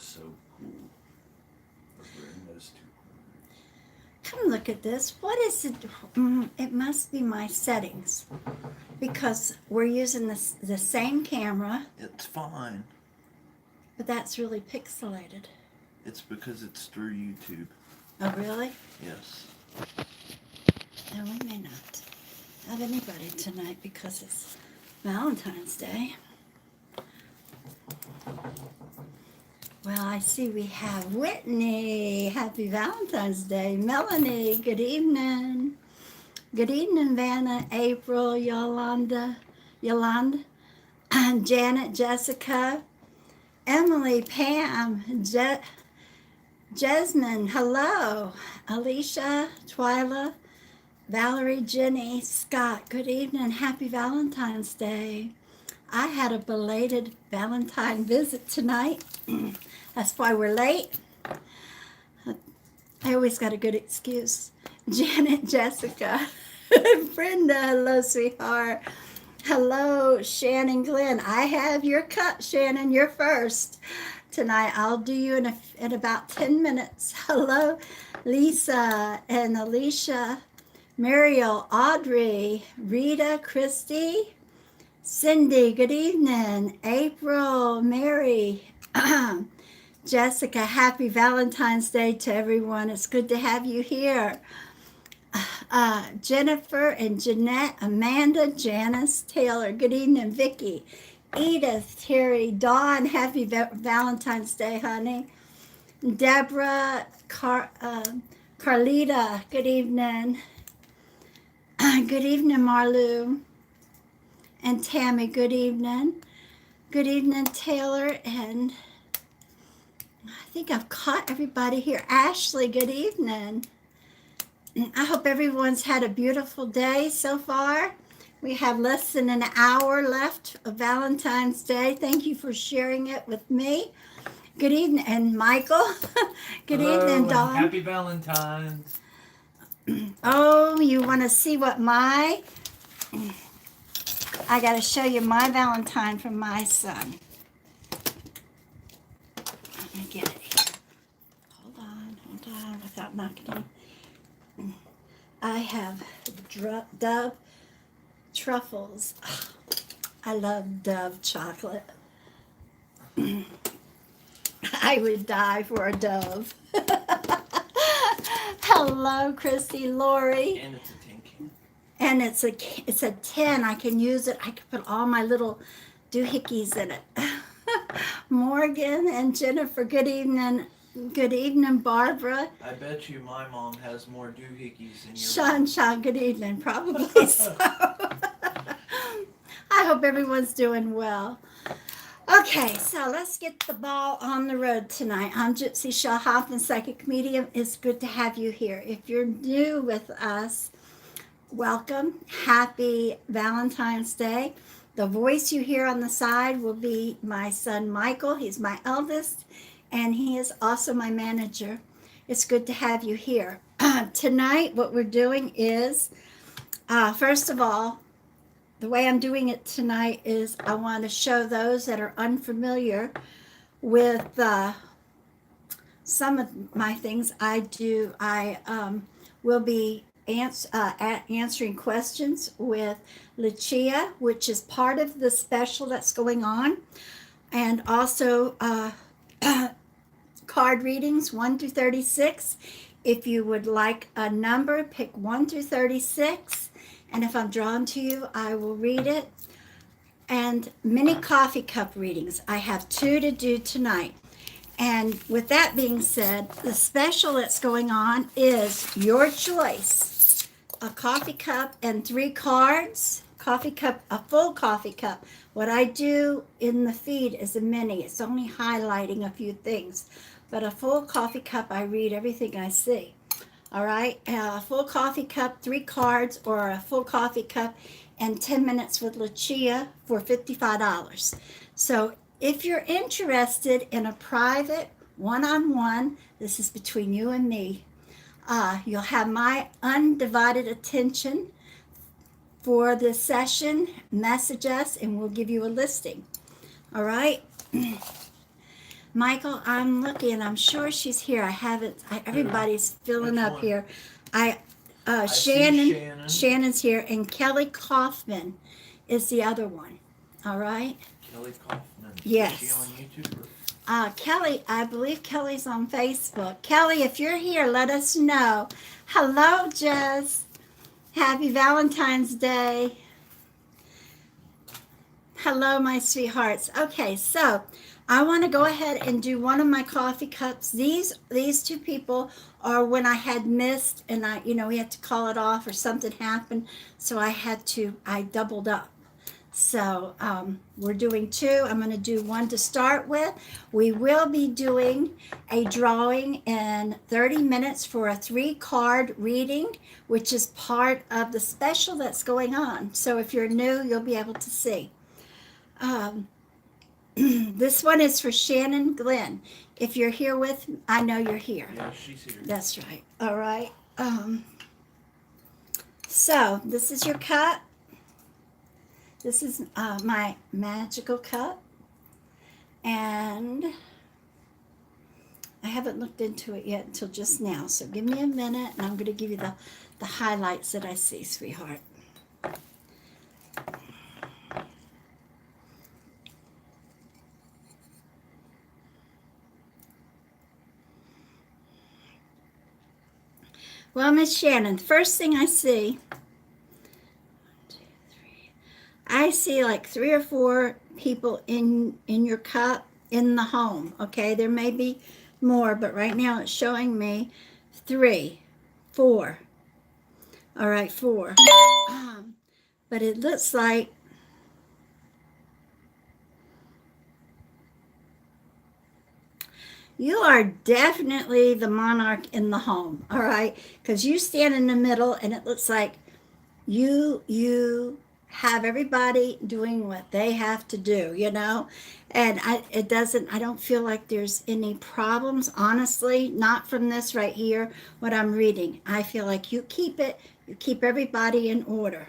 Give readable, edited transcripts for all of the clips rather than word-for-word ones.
so cool. Brenda's too Come look at this. What is it? It must be my settings because we're using the same camera, cool. It's fine. but that's really pixelated. It's because it's through YouTube. Oh, really? Yes. No, we may not have anybody tonight because it's Valentine's Day. Well, I see we have Whitney. Happy Valentine's Day. Melanie, good evening. Good evening, Vanna, April, Yolanda, Janet, Jessica, Emily, Pam, Jasmine, hello. Alicia, Twyla, Valerie, Jenny, Scott, good evening. Happy Valentine's Day. I had a belated Valentine visit tonight. That's why we're late. I always got a good excuse. Janet, Jessica, Brenda, hello, sweetheart. Hello, Shannon, Glenn. I have your cut, Shannon. You're first tonight. I'll do you in about 10 minutes. Hello, Lisa and Alicia, Mariel, Audrey, Rita, Christy, Cindy, good evening. April, Mary, Jessica, happy Valentine's Day to everyone. It's good to have you here. Jennifer and Jeanette, Amanda, Janice, Taylor, good evening. Vicky, Edith, Terry, Dawn, happy Valentine's Day, honey. Deborah, Carlita, good evening. Good evening, Marlou. And Tammy, good evening. Good evening, Taylor. And I think I've caught everybody here. Ashley, good evening. I hope everyone's had a beautiful day so far. We have less than an hour left of Valentine's Day. Thank you for sharing it with me. Good evening, and Michael. Good evening, Dawn. Happy Valentine's. Oh, you want to see what I got to show you my Valentine from my son. Let me get it here. Hold on, without knocking on. I have Dove truffles. I love Dove chocolate. I would die for a Dove. Hello, Christy, Lori. And it's a tin can. And it's a 10. I can use it. I can put all my little doohickeys in it. Morgan and Jennifer, good evening. Good evening, Barbara. I bet you my mom has more doohickeys than your Sean, good evening. Probably so. I hope everyone's doing well. Okay, so let's get the ball on the road tonight. I'm Gypsy Chele, Hoffman Psychic Medium. It's good to have you here. If you're new with us, welcome. Happy Valentine's Day. The voice you hear on the side will be my son Michael. He's my eldest, and he is also my manager. It's good to have you here. Tonight, what we're doing is, first of all, the way I'm doing it tonight is I want to show those that are unfamiliar with some of my things I do. I will be answering questions with Lucia, which is part of the special that's going on, and also card readings 1 through 36. If you would like a number, pick 1 through 36. And if I'm drawn to you, I will read it. And mini coffee cup readings. I have 2 to do tonight. And with that being said, the special that's going on is your choice. A coffee cup and 3 cards. Coffee cup, a full coffee cup. What I do in the feed is a mini. It's only highlighting a few things. But a full coffee cup, I read everything I see. All right, a full coffee cup, 3 cards, or a full coffee cup and 10 minutes with Lucia for $55. So if you're interested in a private one-on-one, this is between you and me, you'll have my undivided attention for this session. Message us and we'll give you a listing. All right. Michael, I'm looking. I'm sure she's here. I haven't. Everybody's filling Which up one? here. I see Shannon. Shannon. Shannon's here, and Kelly Kaufman is the other one. All right. Kelly Kaufman. Yes. Is she on YouTube? Kelly, I believe Kelly's on Facebook. Kelly, if you're here, let us know. Hello, Jess. Happy Valentine's Day. Hello, my sweethearts. Okay, so I want to go ahead and do one of my coffee cups. These two people are when I had missed, and we had to call it off or something happened, so I doubled up. So we're doing two. I'm going to do one to start with. We will be doing a drawing in 30 minutes for a 3-card reading, which is part of the special that's going on. So if you're new, you'll be able to see. This one is for Shannon Glenn. If you're here with me, I know you're here. Yeah, she's here. That's right. All right. So this is your cup. This is my magical cup. And I haven't looked into it yet until just now. So give me a minute, and I'm going to give you the highlights that I see, sweetheart. Well, Miss Shannon, first thing I see, 1, 2, 3, I see like 3 or 4 people in your cup in the home. Okay, there may be more, but right now it's showing me 3, 4. All right, 4. But it looks like you are definitely the monarch in the home, all right? Because you stand in the middle, and it looks like you have everybody doing what they have to do, And I don't feel like there's any problems, honestly, not from this right here, what I'm reading. I feel like you keep everybody in order.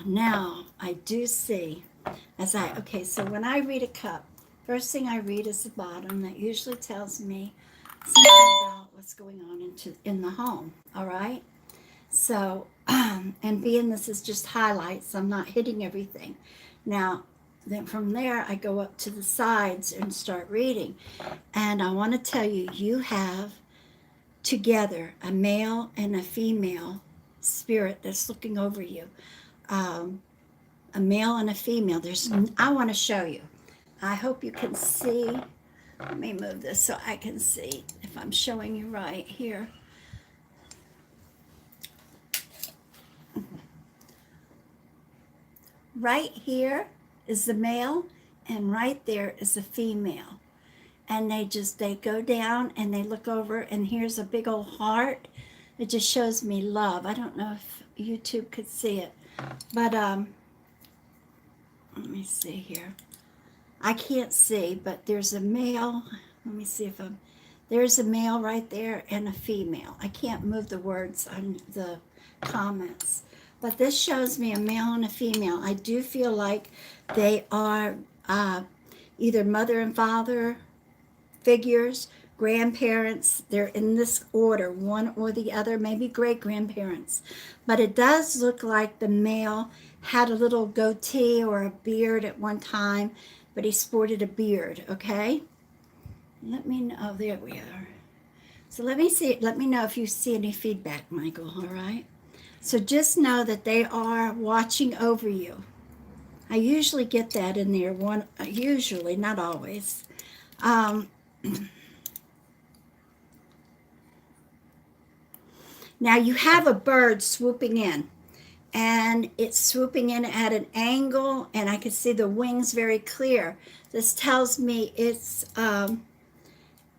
Now, I do see, okay, so when I read a cup, first thing I read is the bottom. That usually tells me something about what's going on in the home, all right? So, and being this is just highlights, I'm not hitting everything. Now, then from there, I go up to the sides and start reading. And I want to tell you, you have together a male and a female spirit that's looking over you. A male and a female. I want to show you. I hope you can see. Let me move this so I can see if I'm showing you right here. Right here is the male, and right there is the female. And they go down and they look over, and here's a big old heart. It just shows me love. I don't know if YouTube could see it. But let me see here. I can't see, but there's a male. Let me see if there's a male right there and a female. I can't move the words on the comments. But this shows me a male and a female. I do feel like they are either mother and father figures, grandparents. They're in this order, one or the other, maybe great-grandparents. But it does look like the male had a little goatee or a beard at one time, but he sported a beard, okay? Let me know. Oh, there we are. So let me know if you see any feedback, Michael, all right? So just know that they are watching over you. I usually get that in there, usually, not always. Now you have a bird swooping in, and it's swooping in at an angle, and I can see the wings very clear. This tells me it's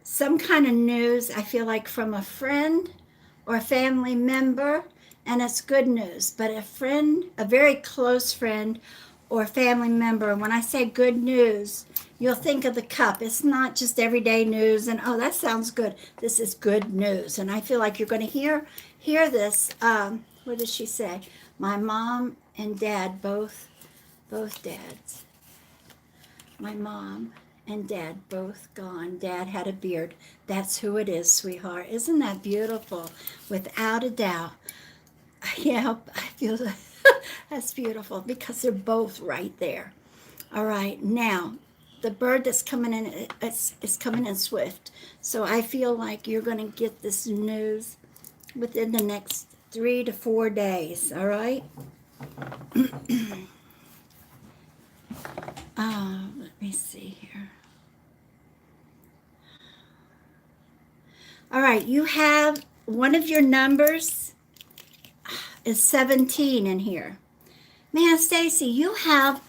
some kind of news, I feel like, from a friend or a family member, and it's good news. But a friend, a very close friend or family member, when I say good news, you'll think of the cup. It's not just everyday news and, oh, that sounds good. This is good news. And I feel like you're going to hear this. What does she say? My mom and dad, both dads. My mom and dad both gone. Dad had a beard. That's who it is, sweetheart. Isn't that beautiful? Without a doubt. Yeah, I feel that's beautiful because they're both right there. All right, now the bird that's coming in is coming in swift. So I feel like you're going to get this news within the next 3 to 4 days. All right. Let me see here. All right, you have one of your numbers is 17 in here. Man, Stacy, you have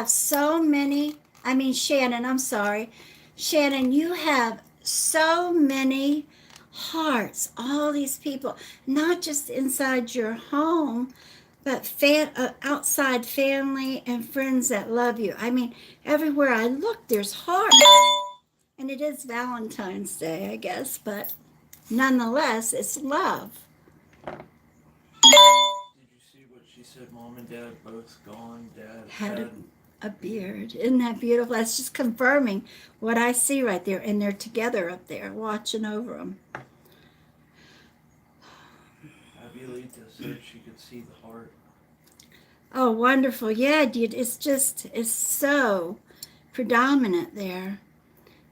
so many. I mean, Shannon, I'm sorry. Shannon, you have so many hearts. All these people, not just inside your home, but outside family and friends that love you. I mean, everywhere I look, there's hearts. And it is Valentine's Day, I guess, but nonetheless, it's love. Did you see what she said? Mom and Dad both gone. Dad Had a beard. Isn't that beautiful? That's just confirming what I see right there. And they're together up there watching over them. Abuelita said she could see the heart. Oh, wonderful. Yeah, dude, it's so predominant there.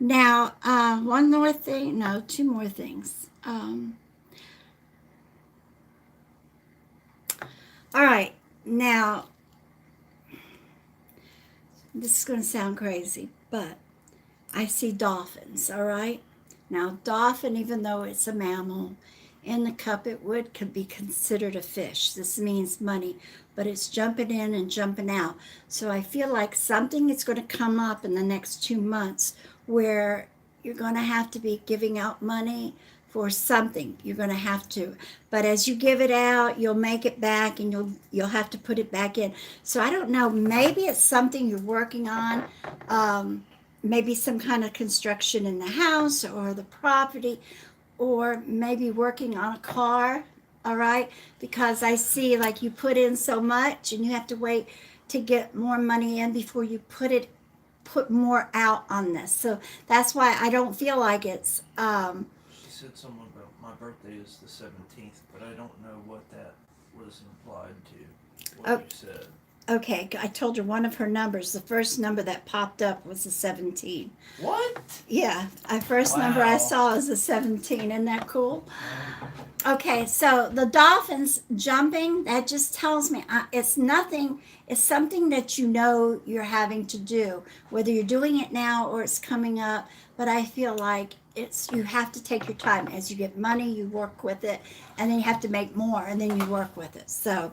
Now, one more thing. No, two more things. All right. Now, this is going to sound crazy, but I see dolphins, all right? Now, dolphin, even though it's a mammal, in the cup could be considered a fish. This means money, but it's jumping in and jumping out. So I feel like something is going to come up in the next 2 months where you're going to have to be giving out money for something. You're going to have to, but as you give it out, you'll make it back, and you'll have to put it back in. So I don't know. Maybe it's something you're working on. Maybe some kind of construction in the house or the property, or maybe working on a car. All right, because I see like you put in so much, and you have to wait to get more money in before you put more out on this. So that's why I don't feel like it's. She said something about my birthday is the 17th, but I don't know what that was implied to. What you said. Okay, I told her one of her numbers. The first number that popped up was a 17. What? Yeah, the first number I saw is a 17. Isn't that cool? Okay, so the dolphins jumping, that just tells me it's nothing. It's something that you know you're having to do, whether you're doing it now or it's coming up. But I feel like you have to take your time. As you get money, you work with it, and then you have to make more, and then you work with it. So.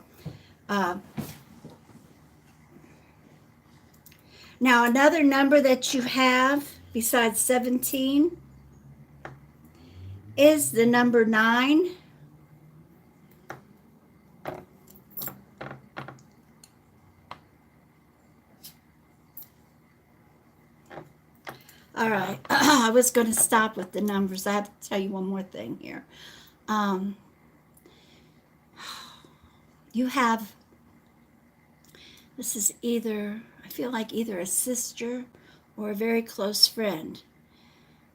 Now, another number that you have besides 17 is the number 9. All right, I was going to stop with the numbers. I have to tell you one more thing here. You have, this is either, I feel like either a sister or a very close friend.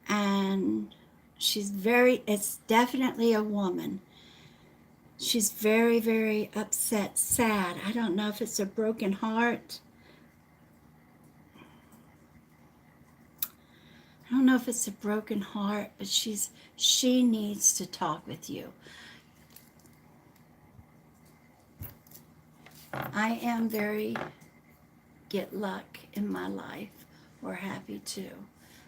And it's definitely a woman. She's very, very upset, sad. I don't know if it's a broken heart. I don't know if it's a broken heart, but she needs to talk with you. I am very get luck in my life. We're happy too.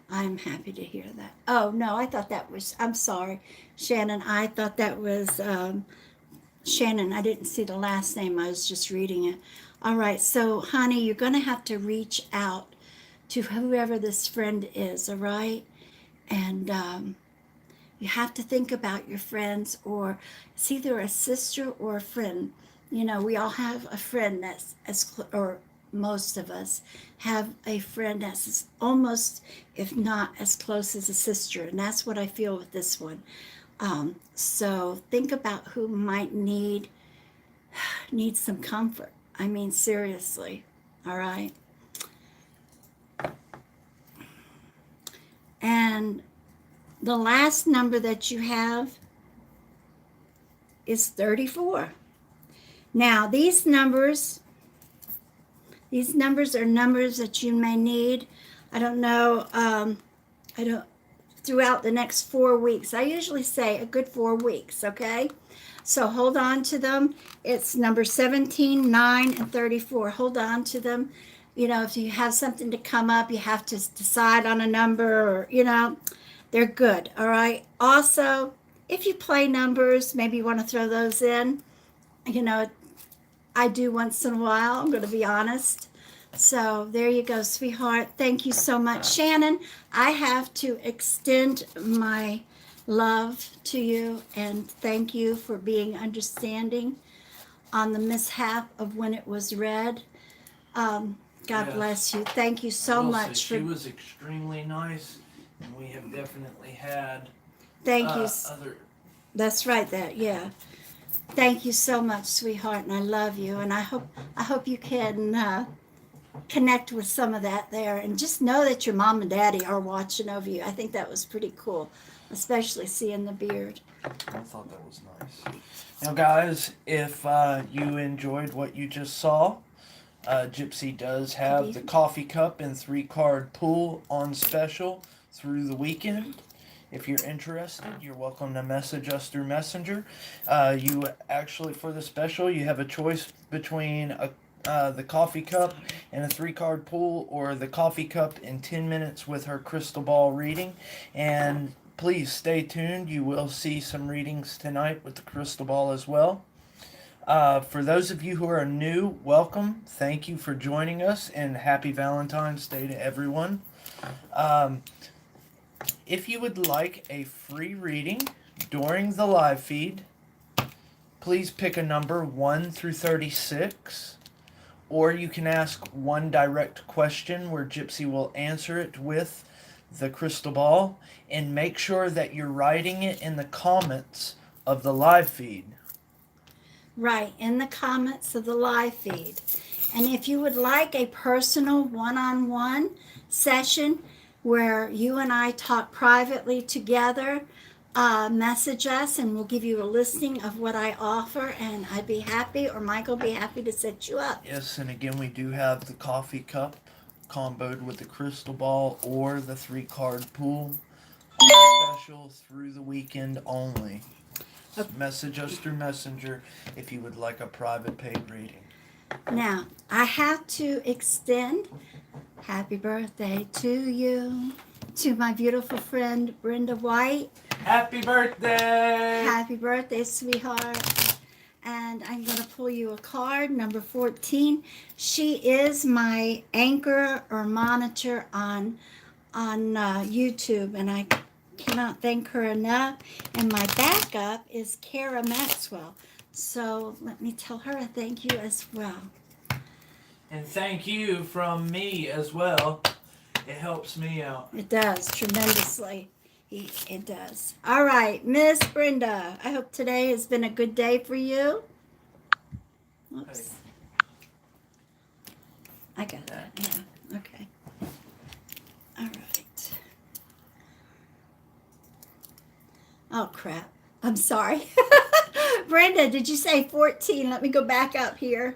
I'm happy to hear that. Oh, no, I thought that was, I'm sorry, Shannon. I thought that was Shannon. I didn't see the last name. I was just reading it. All right, so, honey, you're going to have to reach out to whoever this friend is, all right? And you have to think about your friends, or it's either a sister or a friend. You know, we all have a friend that's or most of us have a friend that's almost, if not as close as a sister. And that's what I feel with this one. So think about who might need needs some comfort. I mean, seriously. All right. And the last number that you have is 34. Now, these numbers are numbers that you may need. I don't know, throughout the next 4 weeks. I usually say a good 4 weeks, okay? So hold on to them. It's number 17, 9, and 34. Hold on to them. You know, if you have something to come up, you have to decide on a number, or, you know, they're good, all right? Also, if you play numbers, maybe you want to throw those in. You know, I do once in a while, I'm going to be honest. So there you go, sweetheart. Thank you so much. Shannon, I have to extend my love to you and thank you for being understanding on the mishap of when it was read. God Yes. bless you. Thank you so I will much say for. She was extremely nice, and we have definitely had Thank you. other. That's right. Yeah. Thank you so much, sweetheart, and I love you. And I hope you can connect with some of that there, and just know that your mom and daddy are watching over you. I think that was pretty cool, especially seeing the beard. I thought that was nice. Now, guys, if you enjoyed what you just saw, Gypsy does have the coffee cup and 3-card pool on special through the weekend. If you're interested, you're welcome to message us through Messenger. You actually, for the special, you have a choice between the coffee cup and a 3-card pool, or the coffee cup in 10 minutes with her crystal ball reading. And please stay tuned. You will see some readings tonight with the crystal ball as well. For those of you who are new, welcome. Thank you for joining us, and happy Valentine's Day to everyone. If you would like a free reading during the live feed, please pick a number 1 through 36, or you can ask one direct question where Gypsy will answer it with the crystal ball, and make sure that you're writing it in the comments of the live feed. Right, in the comments of the live feed. And if you would like a personal one-on-one session where you and I talk privately together, message us and we'll give you a listing of what I offer, and I'd be happy, or Michael be happy to set you up. Yes, and again, we do have the coffee cup comboed with the crystal ball or the 3-card pool on special through the weekend only. So message us through Messenger if you would like a private paid reading. Now, I have to extend happy birthday to you, to my beautiful friend Brenda White. Happy birthday! Happy birthday, sweetheart. And I'm going to pull you a card, number 14. She is my anchor or monitor on YouTube, and I cannot thank her enough. And my backup is Kara Maxwell. So let me tell her a thank you as well. And thank you from me as well. It helps me out. It does, tremendously. It does. All right, Miss Brenda, I hope today has been a good day for you. Oops. Hey. I got that. Yeah, okay. All right. Oh, crap. I'm sorry. Brenda, did you say 14? Let me go back up here.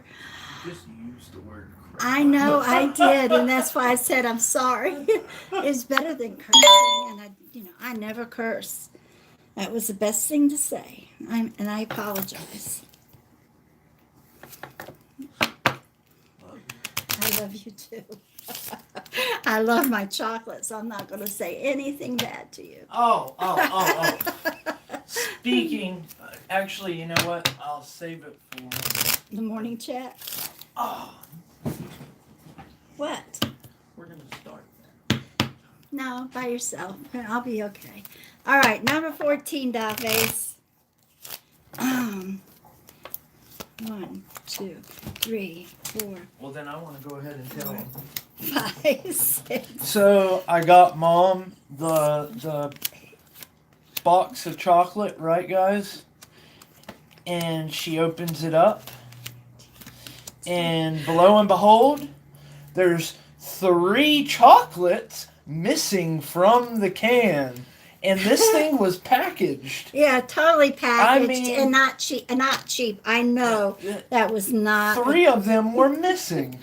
Just use the word crap. I know I did, and that's why I said I'm sorry. It's better than cursing, and I never curse. That was the best thing to say, and I apologize. I love you too. I love my chocolate, so I'm not going to say anything bad to you. Oh. Speaking, actually, you know what? I'll save it for The morning chat. Oh, What? we're going to start that. No, by yourself. I'll be okay. All right, number 14, doll face. 1, 2, 3, 4, Well, then I want to go ahead and tell him. 5, 6. So I got Mom the box of chocolate, right, guys? And she opens it up, And below and behold, there's 3 chocolates missing from the can. And this thing was packaged. Yeah, totally packaged I mean, and not cheap. Not cheap. I know that was not. 3 of them were missing.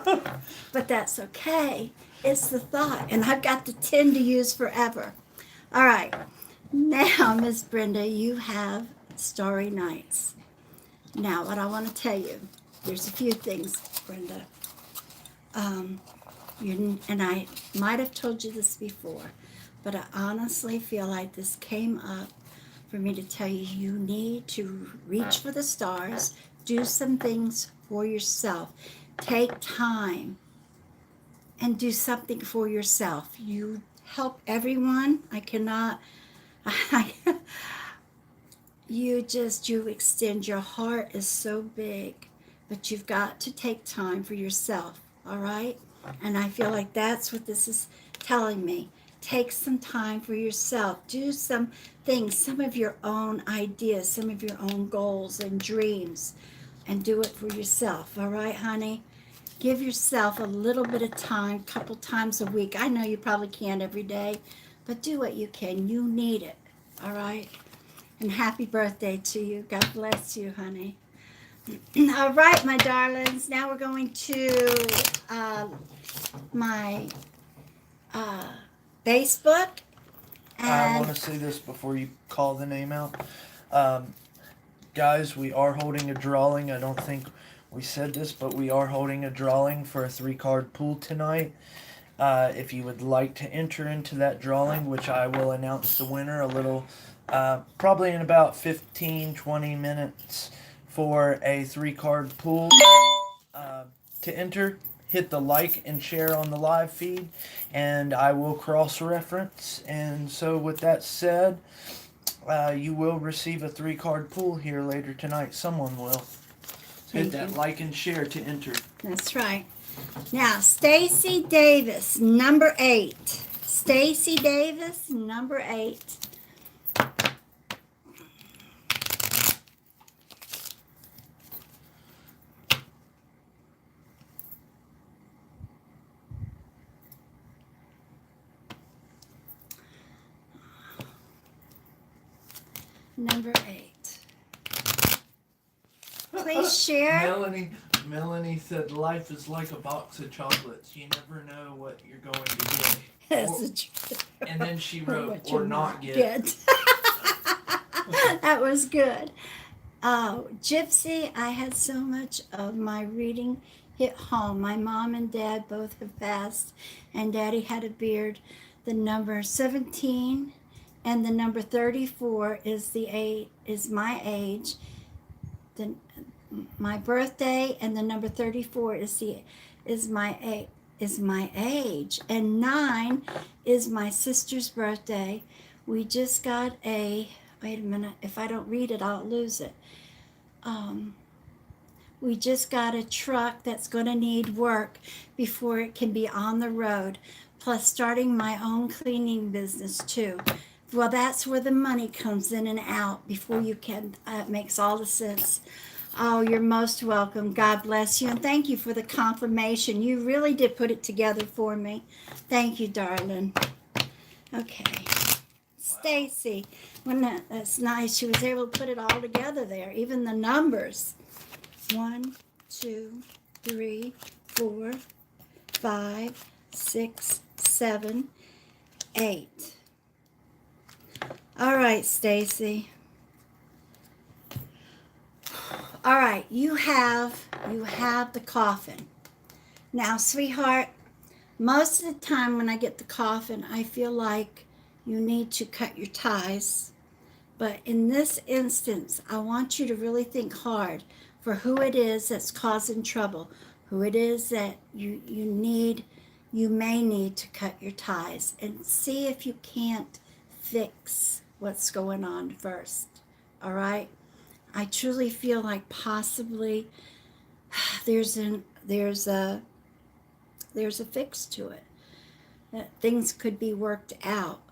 But that's okay. It's the thought, and I've got the 10 to use forever. All right, now, Miss Brenda, you have Starry Nights. Now, what I want to tell you, there's a few things, Brenda. And I might have told you this before, but I honestly feel like this came up for me to tell you you need to reach for the stars, do some things for yourself, take time, and do something for yourself. You help everyone. I cannot. You extend your heart is so big, but you've got to take time for yourself. All right. And I feel like that's what this is telling me. Take some time for yourself. Do some things, some of your own ideas, some of your own goals and dreams, and do it for yourself. All right, honey? Give yourself a little bit of time, a couple times a week. I know you probably can't every day, but do what you can. You need it. All right? And happy birthday to you. God bless you, honey. All right, my darlings. Now we're going to my Facebook. I And want to say this before you call the name out. Guys, we are holding a drawing. I don't think we said this, but we are holding a drawing for a 3-card pool tonight. If you would like to enter into that drawing, which I will announce the winner a little, probably in about 15-20 minutes for a 3-card pool. To enter, hit the like and share on the live feed, and I will cross-reference. And so with that said, you will receive a 3-card pool here later tonight. Someone will. Hit that like and share to enter. that's right. Now, Stacy Davis, number 8. Stacy Davis, number 8. Number 8. Please share. Melanie said, "Life is like a box of chocolates. You never know what you're going to get." That's the truth. And then she Or wrote, what "Or you not might get." That was good. Gypsy, I had so much of my reading hit home. My mom and dad both have passed, and Daddy had a beard. The number 17 and the number 34 is my age. My birthday and the number 34 is my age, and 9 is my sister's birthday. We just got wait a minute, if I don't read it I'll lose it. We just got a truck that's going to need work before it can be on the road, plus starting my own cleaning business too. Well, that's where the money comes in and out before you can. It makes all the sense. Oh, you're most welcome. God bless you. And thank you for the confirmation. You really did put it together for me. Thank you, darling. Okay. Stacy. That's nice. She was able to put it all together there. Even the numbers. 1, 2, 3, 4, 5, 6, 7, 8. All right, Stacy. All right, you have the coffin. Now, sweetheart, most of the time when I get the coffin, I feel like you need to cut your ties. But in this instance, I want you to really think hard for who it is that's causing trouble, who it is that you may need to cut your ties, and see if you can't fix what's going on first. All right? I truly feel like possibly there's a fix to it. That things could be worked out.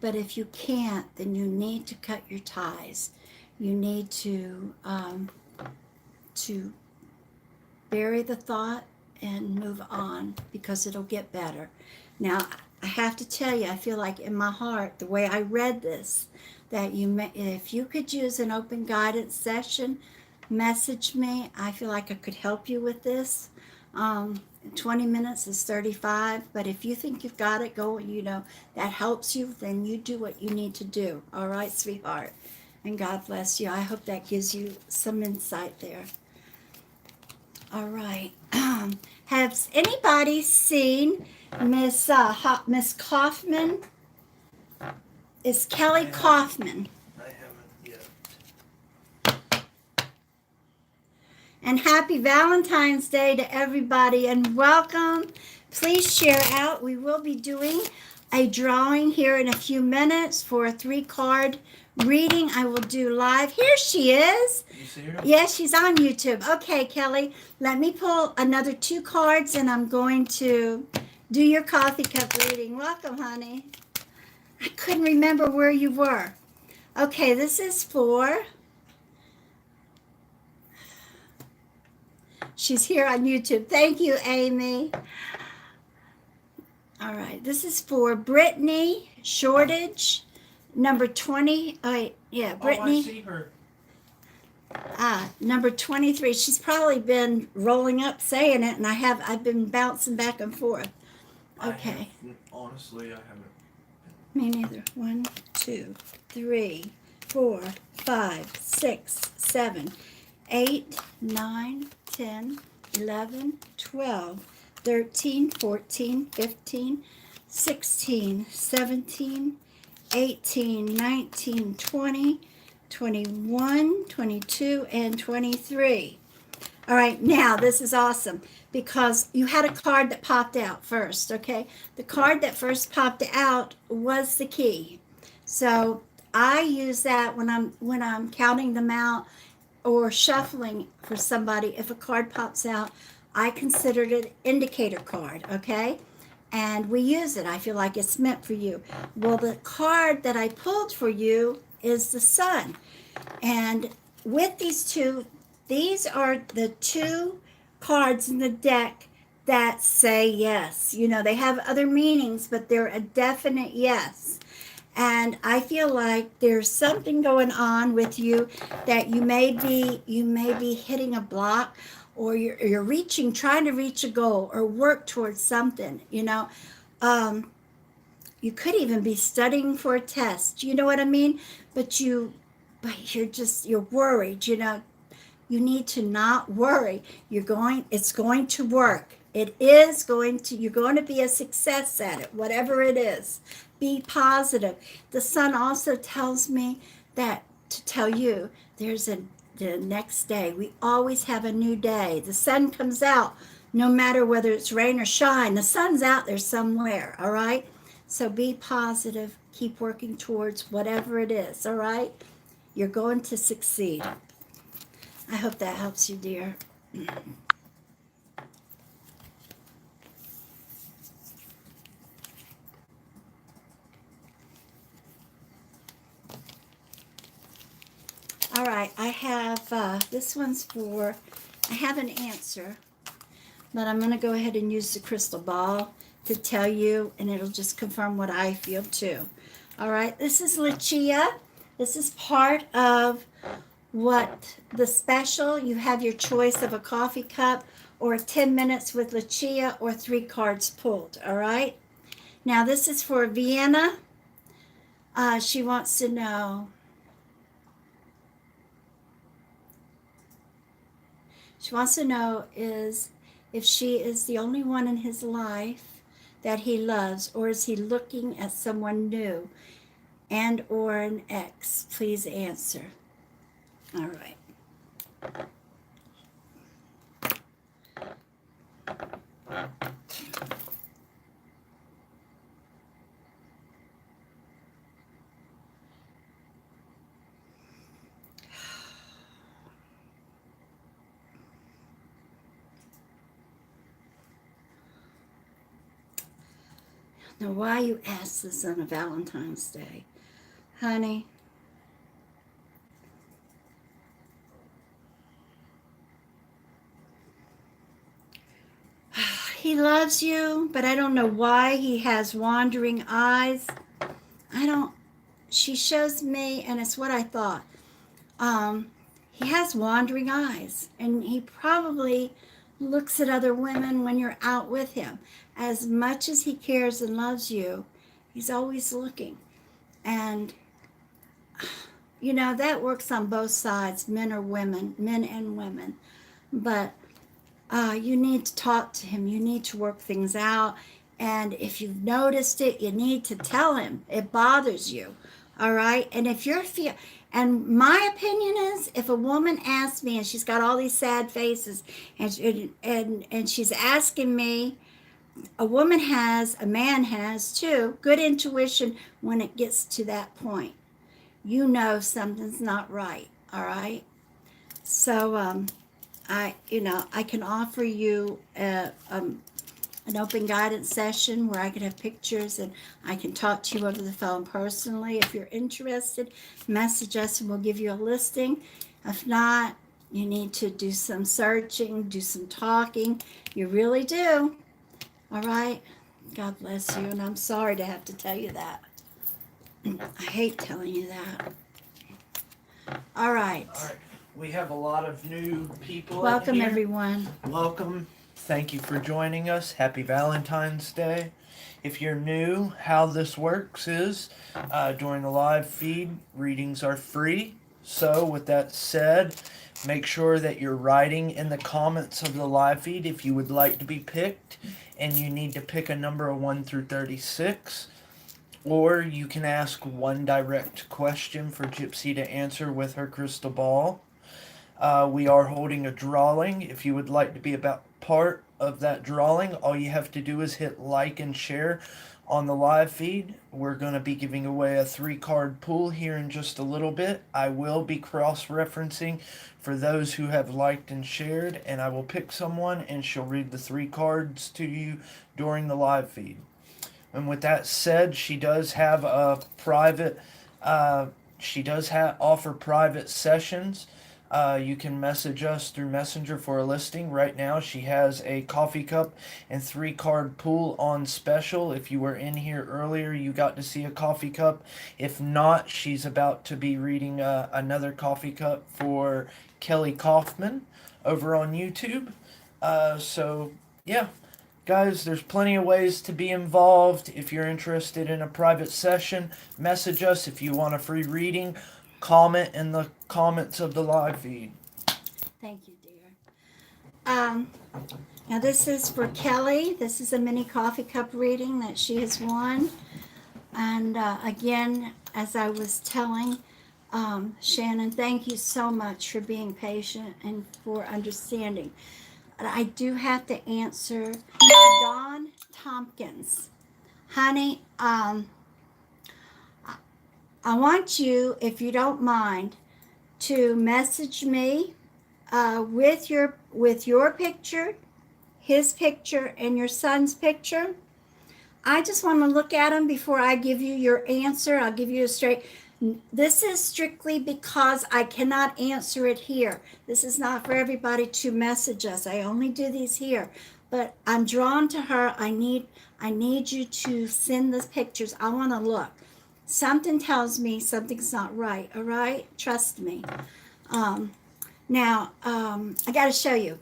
But if you can't, then you need to cut your ties. You need to to bury the thought and move on, because it'll get better. Now, I have to tell you, I feel like in my heart, the way I read this, that if you could use an open guidance session, message me. I feel like I could help you with this. 20 minutes is 35, but if you think you've got it, go, that helps you, then you do what you need to do. All right, sweetheart? And God bless you. I hope that gives you some insight there. All right. Has anybody seen Miss Kaufman? It's Kelly Kaufman. I haven't yet. And happy Valentine's Day to everybody, and welcome. Please share out. We will be doing a drawing here in a few minutes for a 3-card reading. I will do live. Here she is. You see her? Yes, she's on YouTube. Okay, Kelly, let me pull another 2 cards, and I'm going to do your coffee cup reading. Welcome, honey. I couldn't remember where you were. Okay, this is for... She's here on YouTube. Thank you, Amy. All right, this is for Brittany Shortage, number 20. Brittany. Oh, I see her. Number 23. She's probably been rolling up saying it, and I've been bouncing back and forth. Okay. Honestly, I haven't. Me neither. 1, 2, 3, 4, 5, 6, 7, 8, 9, 10, 11, 12, 13, 14, 15, 16, 17, 18, 19, 20, 21, 22, and 23. All right, now this is awesome because you had a card that popped out first, okay? The card that first popped out was the key. So I use that when I'm counting them out or shuffling for somebody. If a card pops out, I consider it an indicator card, okay? And we use it. I feel like it's meant for you. Well, the card that I pulled for you is the Sun. And with these two, these are the 2 cards in the deck that say yes. They have other meanings, but they're a definite yes. And I feel like there's something going on with you that you may be hitting a block, or you're trying to reach a goal or work towards something. You could even be studying for a test. You know what I mean? But you're worried. You need to not worry. It's going to work. You're going to be a success at it, whatever it is. Be positive. The Sun also tells me that to tell you the next day. We always have a new day. The sun comes out no matter whether it's rain or shine. The sun's out there somewhere, all right? So be positive. Keep working towards whatever it is, all right? You're going to succeed. I hope that helps you, dear. All right, I have, this one's for, I have an answer, but I'm going to go ahead and use the crystal ball to tell you, and it'll just confirm what I feel too. All right, this is Lucia. This is part of what the special, you have your choice of a coffee cup or 10 minutes with Lucia or 3 cards pulled, all right? Now, this is for Vienna. She wants to know, is if she is the only one in his life that he loves, or is he looking at someone new and or an ex? Please answer. All right. Now, why you ask this on a Valentine's Day? Honey, He loves you, but I don't know why he has wandering eyes. I don't, she shows me, and it's what I thought. He has wandering eyes, and he probably looks at other women when you're out with him. As much as he cares and loves you, he's always looking. And, you know, that works on both sides, men or women, men and women. But you need to talk to him. You need to work things out. And if you've noticed it, you need to tell him it bothers you. All right. And if you're and my opinion is, if a woman asks me and she's got all these sad faces and she's asking me, a woman has, a man has too, good intuition when it gets to that point. You know something's not right. All right. So I can offer you an open guidance session where I could have pictures and I can talk to you over the phone personally. If you're interested, message us and we'll give you a listing. If not, you need to do some searching, do some talking. You really do. All right. God bless you. And I'm sorry to have to tell you that. I hate telling you that. All right. All right. We have a lot of new people. Welcome, in here. everyone. Welcome. Thank you for joining us. Happy Valentine's Day. If you're new, how this works is during the live feed, readings are free. So, with that said, make sure that you're writing in the comments of the live feed if you would like to be picked, and you need to pick a number of 1 through 36. Or you can ask one direct question for Gypsy to answer with her crystal ball. We are holding a drawing. If you would like to be about part of that drawing, all you have to do is hit like and share on the live feed. We're going to be giving away a 3-card pool here in just a little bit. I will be cross-referencing for those who have liked and shared, and I will pick someone and she'll read the 3 cards to you during the live feed. And with that said, she does have a private, offer private sessions. You can message us through Messenger for a listing. Right now, she has a coffee cup and 3-card pool on special. If you were in here earlier, you got to see a coffee cup. If not, she's about to be reading another coffee cup for Kelly Kaufman over on YouTube. So, yeah. Guys, there's plenty of ways to be involved. If you're interested in a private session, message us. If you want a free reading, comment in the comments of the live feed. Thank you, dear. Now this is for Kelly. This is a mini coffee cup reading that she has won. And again, as I was telling Shannon, thank you so much for being patient and for understanding. I do have to answer Dawn Tompkins. Honey, I want you, if you don't mind, to message me with your picture, his picture, and your son's picture. I just want to look at them before I give you your answer. I'll give you a straight. This is strictly because I cannot answer it here. This is not for everybody to message us. I only do these here. But I'm drawn to her. I need you to send the pictures. I want to look. Something tells me something's not right. All right? Trust me. Now, I got to show you.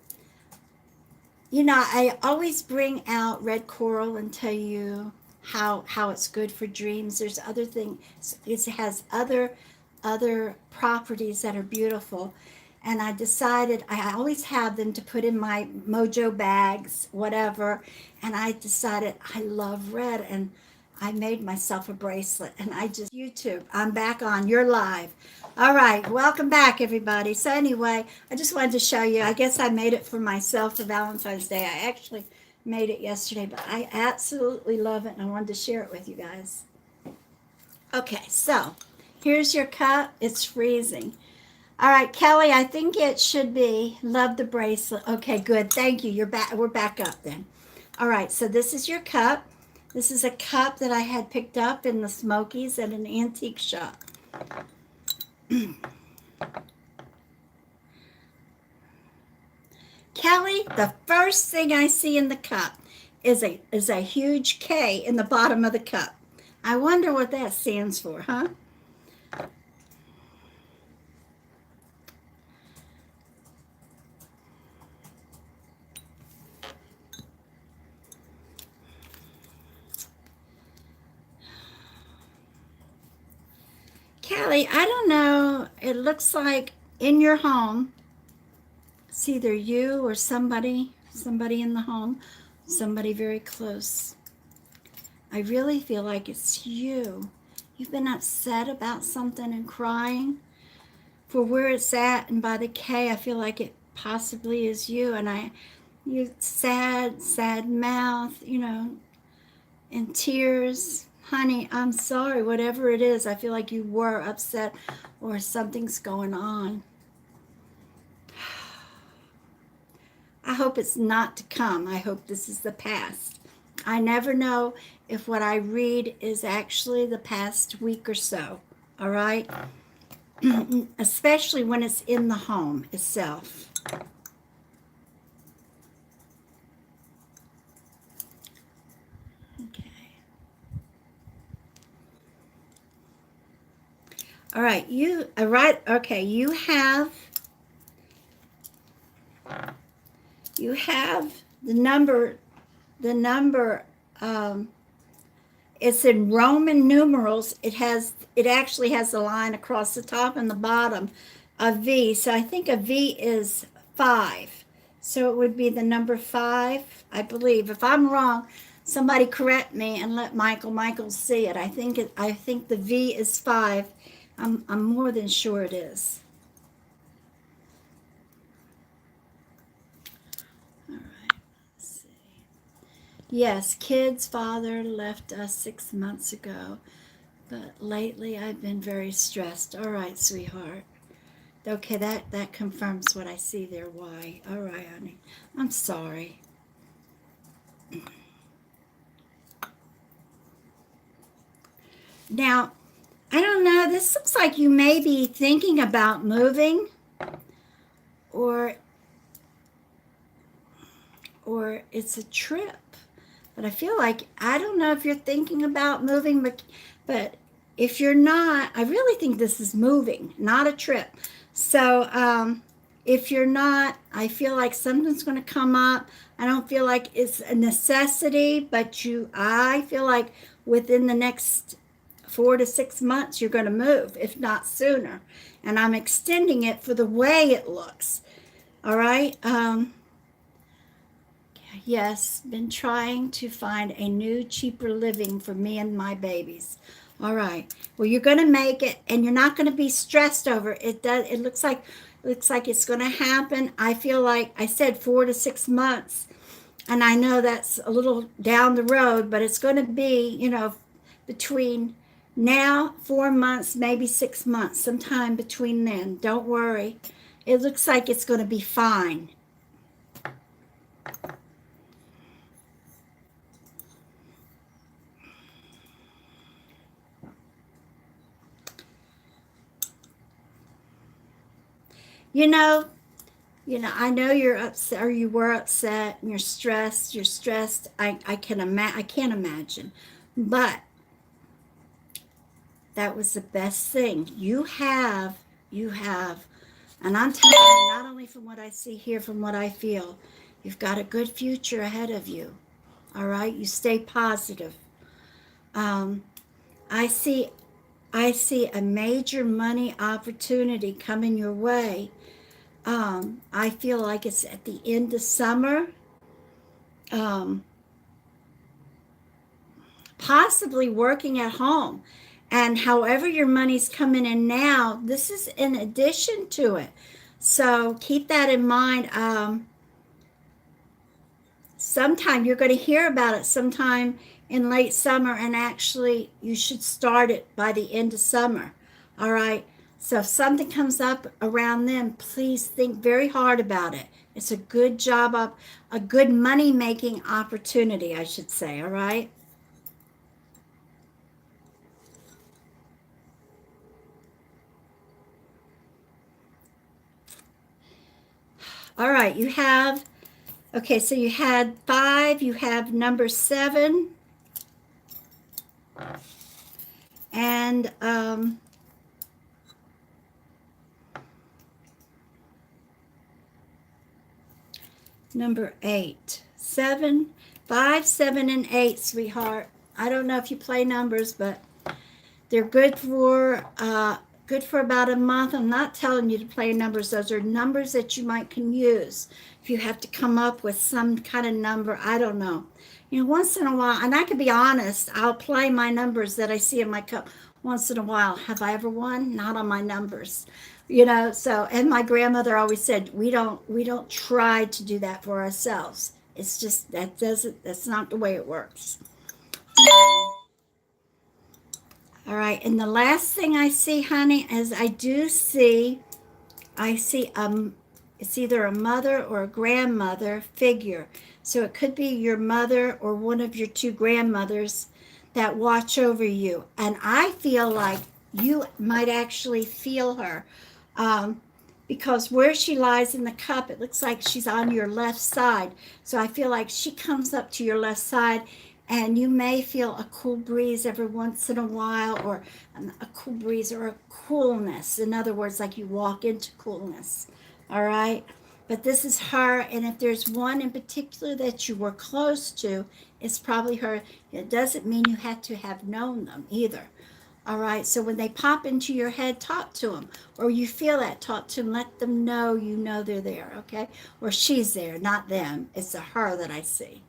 You know, I always bring out red coral and tell you how it's good for dreams. There's other things. It has other properties that are beautiful. And I decided I always have them to put in my mojo bags, whatever. And I decided I love red, and I made myself a bracelet. And YouTube. I'm back on. You're live. All right. Welcome back, everybody. So anyway, I just wanted to show you. I guess I made it for myself for Valentine's Day. I actually made it yesterday, but I absolutely love it, and I wanted to share it with you guys. Okay, so here's your cup. It's freezing. All right, Kelly, I think it should be love the bracelet. Okay, good. Thank you. You're back. We're back up then. All right, so this is your cup. This is a cup that I had picked up in the Smokies at an antique shop. Kelly, the first thing I see in the cup is a huge K in the bottom of the cup. I wonder what that stands for, huh? Callie, I don't know. It looks like in your home, it's either you or somebody in the home, somebody very close. I really feel like it's you. You've been upset about something and crying for where it's at, and by the K, I feel like it possibly is you. And you sad mouth, and tears. Honey, I'm sorry, whatever it is, I feel like you were upset or something's going on. I hope it's not to come. I hope this is the past. I never know if what I read is actually the past week or so, all right? Especially when it's in the home itself. Okay. All right, okay, you have the number, it's in Roman numerals. It actually has a line across the top and the bottom, a V. So I think a V is 5. So it would be the number 5, I believe. If I'm wrong, somebody correct me and let Michael see it. I think the V is 5. I'm more than sure it is. All right, let's see. Yes, kid's father left us 6 months ago, but lately I've been very stressed. All right, sweetheart. Okay, that confirms what I see there. Why? All right, honey. I'm sorry. Now, I don't know. This looks like you may be thinking about moving, or it's a trip. But I feel like, I don't know if you're thinking about moving, but if you're not, I really think this is moving, not a trip. So if you're not, I feel like something's going to come up. I don't feel like it's a necessity, but I feel like within the next 4 to 6 months, you're going to move, if not sooner. And I'm extending it for the way it looks. All right. Yes, been trying to find a new, cheaper living for me and my babies. All right. Well, you're going to make it, and you're not going to be stressed over it. It looks like it's going to happen. I feel like I said 4 to 6 months, and I know that's a little down the road, but it's going to be, between now 4 months, maybe 6 months, sometime between then. Don't worry. It looks like it's going to be fine. I know you're upset, or you were upset, and you're stressed. I can't imagine, but that was the best thing. You have, and I'm telling you, not only from what I see here, from what I feel, you've got a good future ahead of you. All right, you stay positive. I see a major money opportunity coming your way. I feel like it's at the end of summer, possibly working at home. And however your money's coming in now, this is in addition to it. So keep that in mind. Sometime you're going to hear about it sometime in late summer, and actually you should start it by the end of summer. All right. So if something comes up around then, please think very hard about it. It's a good job, a good money-making opportunity, I should say, all right? All right, you have Okay, so you had 5, you have number 7, and number 8. 7, 5, 7, and 8, sweetheart. I don't know if you play numbers, but they're good for about a month. I'm not telling you to play numbers. Those are numbers that you might can use. If you have to come up with some kind of number, I don't know. Once in a while, and I can be honest, I'll play my numbers that I see in my cup once in a while. Have I ever won? Not on my numbers. So and my grandmother always said we don't try to do that for ourselves. It's just that's not the way it works. All right, and the last thing I see, honey, is I see it's either a mother or a grandmother figure. So it could be your mother or one of your 2 grandmothers that watch over you. And I feel like you might actually feel her, um, because where she lies in the cup, it looks like she's on your left side. So I feel like she comes up to your left side, and you may feel a cool breeze every once in a while, or a cool breeze or a coolness. In other words, like you walk into coolness. All right. But this is her, and if there's one in particular that you were close to, it's probably her. It doesn't mean you had to have known them either. All right, so when they pop into your head, talk to them. Or you feel that, talk to them. Let them know you know they're there, okay? Or she's there, not them. It's a her that I see.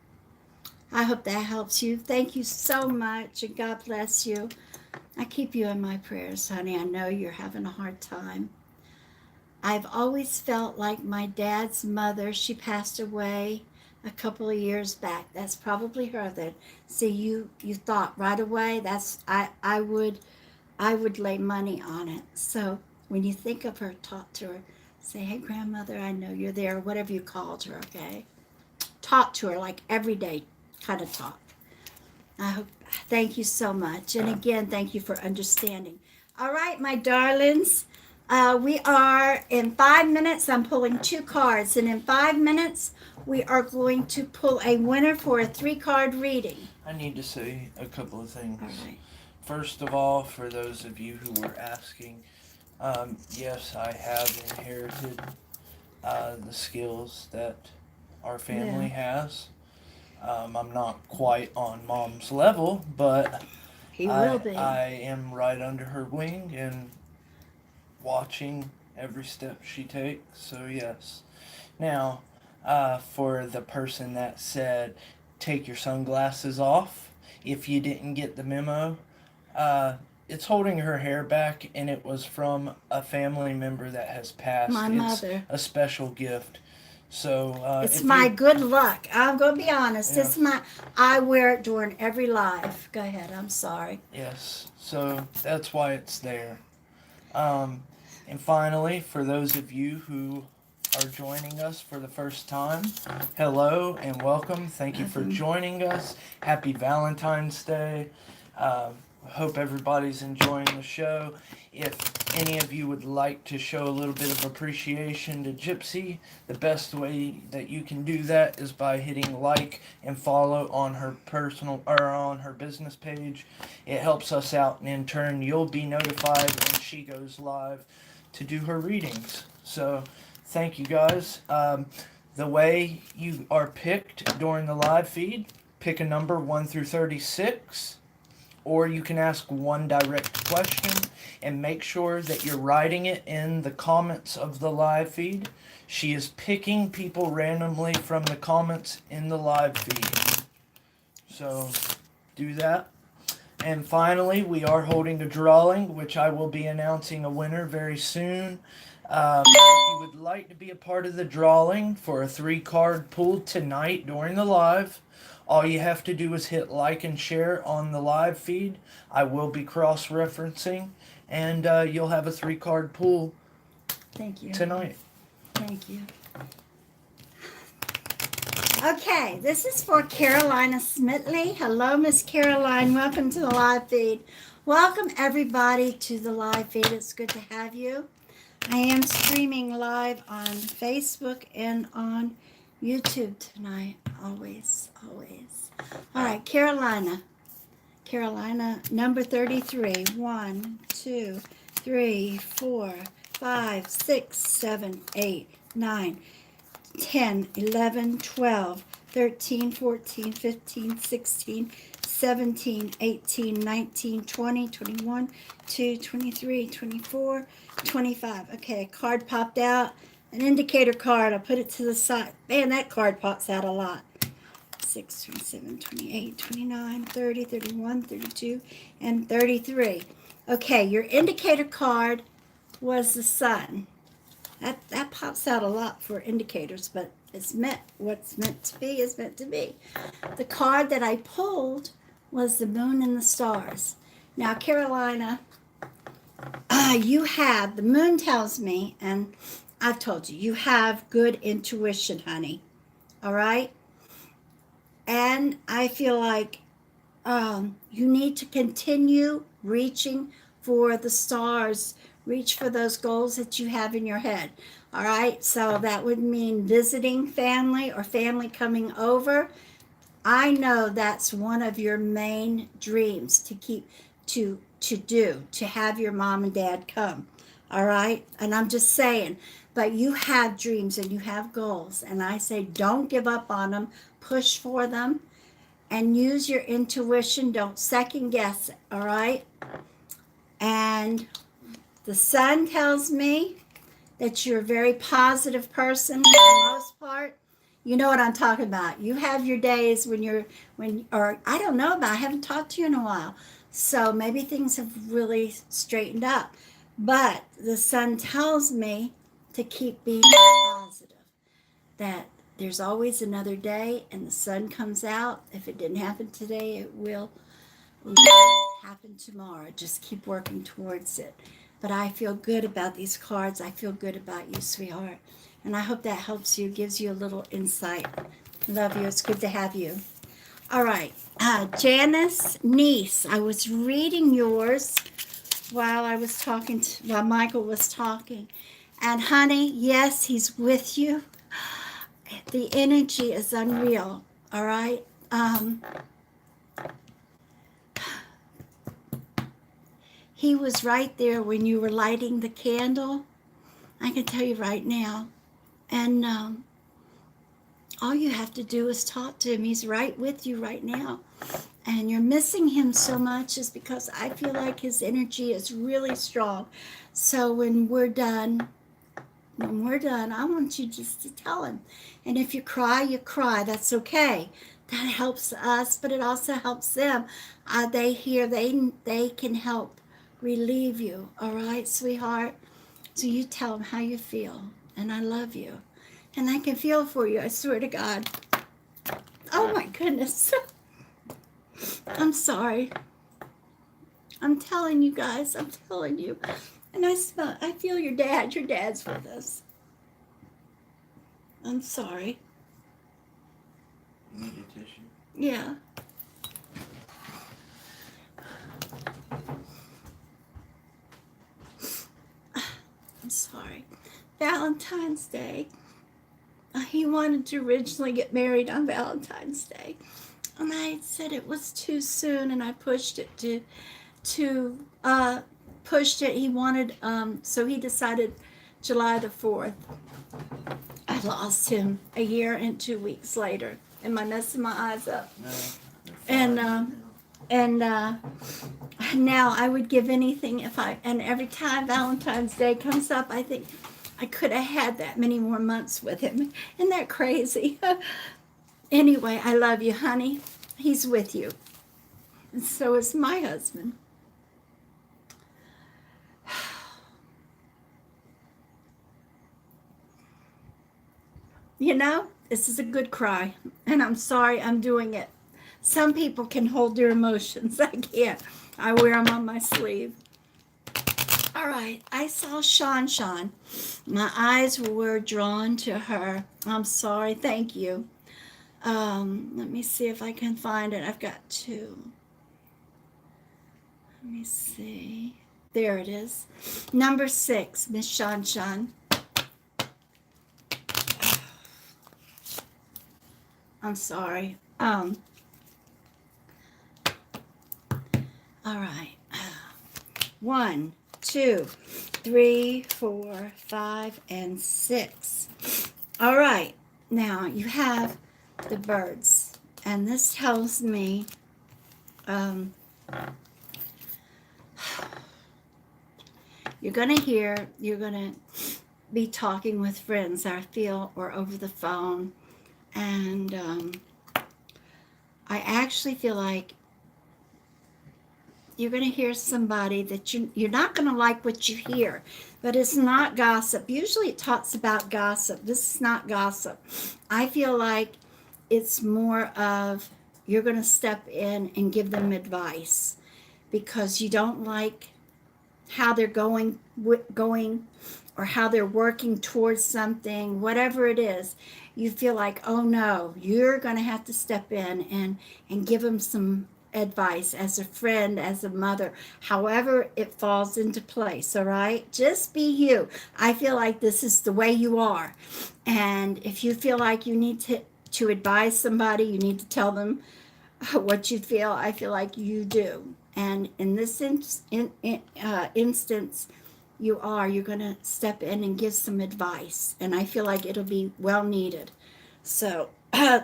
I hope that helps you. Thank you so much, and God bless you. I keep you in my prayers, honey. I know you're having a hard time. I've always felt like my dad's mother, she passed away a couple of years back. That's probably her then. See, you thought right away. I would lay money on it. So when you think of her, talk to her. Say, hey, grandmother, I know you're there, whatever you called her, okay? Talk to her like every day, kind of talk. I hope, thank you so much. And again, thank you for understanding. All right, my darlings, we are in 5 minutes. I'm pulling 2 cards, and in 5 minutes, we are going to pull a winner for a 3-card reading. I need to say a couple of things. All right. First of all, for those of you who were asking, yes, I have inherited the skills that our family has. I'm not quite on Mom's level, but He will be. I am right under her wing and watching every step she takes, so yes. Now, for the person that said, take your sunglasses off, if you didn't get the memo, it's holding her hair back, and it was from a family member that has passed. My mother. It's a special gift. So it's my good luck. I'm going to be honest. Yeah. I wear it during every live. Go ahead. I'm sorry. Yes. So that's why it's there. And finally, for those of you who are joining us for the first time, hello and welcome. Thank you for joining us. Happy Valentine's Day. Hope everybody's enjoying the show. If any of you would like to show a little bit of appreciation to Gypsy, the best way that you can do that is by hitting like and follow on her personal or on her business page. It helps us out, and in turn you'll be notified when she goes live to do her readings. So thank you guys. The way you are picked during the live feed, pick a number 1 through 36. Or you can ask one direct question, and make sure that you're writing it in the comments of the live feed. She is picking people randomly from the comments in the live feed. So do that. And finally, we are holding a drawing, which I will be announcing a winner very soon. If you would like to be a part of the drawing for a 3-card pull tonight during the live, all you have to do is hit like and share on the live feed. I will be cross-referencing, and you'll have a 3-card pull. Thank you. Tonight. Thank you. Okay, this is for Carolina Smitley. Hello, Miss Caroline. Welcome to the live feed. Welcome, everybody, to the live feed. It's good to have you. I am streaming live on Facebook and on YouTube tonight. Always, always. All right, Carolina. Carolina, number 33. 1, 2, 3, 4, 5, 6, 7, 8, 9, 10, 11, 12, 13, 14, 15, 16, 17, 18, 19, 20, 21, 2, 23, 24, 25. Okay, a card popped out. An indicator card. I put it to the side. Man, that card pops out a lot. 6, 27, 28, 29, 30, 31, 32, and 33. Okay, your indicator card was the sun. That pops out a lot for indicators, but it's meant, what's meant to be is meant to be. The card that I pulled was the moon and the stars. Now, Carolina, you have, the moon tells me, and I've told you, you have good intuition, honey. All right? And I feel like you need to continue reaching for the stars. Reach for those goals that you have in your head. All right? So that would mean visiting family or family coming over. I know that's one of your main dreams to keep to have your mom and dad come. All right? And I'm just saying, but you have dreams and you have goals, and I say don't give up on them. Push for them and use your intuition. Don't second guess it. All right? And the sun tells me that you're a very positive person for the most part. You know what I'm talking about. You have your days or I don't know about, I haven't talked to you in a while. So maybe things have really straightened up. But the sun tells me to keep being positive. That there's always another day and the sun comes out. If it didn't happen today, it will happen tomorrow. Just keep working towards it. But I feel good about these cards. I feel good about you, sweetheart. And I hope that helps you, gives you a little insight. Love you. It's good to have you. All right. Janice Niece. I was reading yours while while Michael was talking. And honey, yes, he's with you. The energy is unreal. All right. He was right there when you were lighting the candle. I can tell you right now. And all you have to do is talk to him. He's right with you right now. And you're missing him so much is because I feel like his energy is really strong. So when we're done, I want you just to tell him. And if you cry, you cry. That's okay. That helps us, but it also helps them. They can help relieve you. All right, sweetheart? So you tell them how you feel. And I love you. And I can feel for you, I swear to God. Oh my goodness. I'm sorry. I'm telling you guys, I'm telling you. And I feel your dad. Your dad's with us. I'm sorry. You need a tissue? Yeah. I'm sorry. Valentine's Day. He wanted to originally get married on Valentine's Day. And I said it was too soon, and I pushed it He wanted, so he decided July the 4th. I lost him a year and 2 weeks later. Am I messing my eyes up? No. And now I would give anything and every time Valentine's Day comes up, I think I could have had that many more months with him. Isn't that crazy? Anyway, I love you, honey. He's with you. And so is my husband. You know, this is a good cry. And I'm sorry I'm doing it. Some people can hold their emotions. I can't. I wear them on my sleeve. All right. I saw Sean. My eyes were drawn to her. I'm sorry. Thank you. Let me see if I can find it. I've got two. Let me see. There it is. Number 6, Miss Shan. I'm sorry. All right. 1, 2, 3, 4, 5, and 6. All right. Now you have the birds, and this tells me you're going to be talking with friends, I feel, or over the phone. And I actually feel like you're going to hear somebody that you're not going to like what you hear, but it's not gossip. Usually it talks about gossip. This is not gossip. I feel like it's more of you're going to step in and give them advice because you don't like how they're going or how they're working towards something, whatever it is. You feel like, oh no, you're going to have to step in and give them some advice as a friend, as a mother, however it falls into place. All right, just be you. I feel like this is the way you are, and if you feel like you need to advise somebody, you need to tell them what you feel. I feel like you do, and in this instance, you're going to step in and give some advice, and I feel like it'll be well needed. So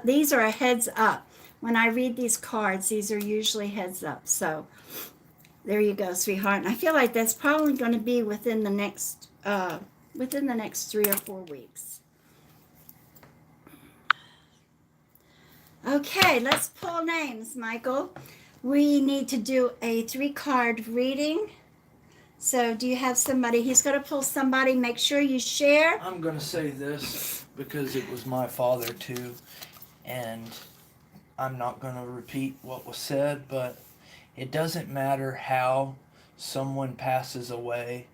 these are a heads up. When I read these cards, these are usually heads up. So there you go, sweetheart. And I feel like that's probably going to be within the next 3 or 4 weeks. Okay, let's pull names, Michael. We need to do a 3-card reading. So do you have somebody? He's going to pull somebody. Make sure you share. I'm going to say this because it was my father too, and I'm not going to repeat what was said, but it doesn't matter how someone passes away.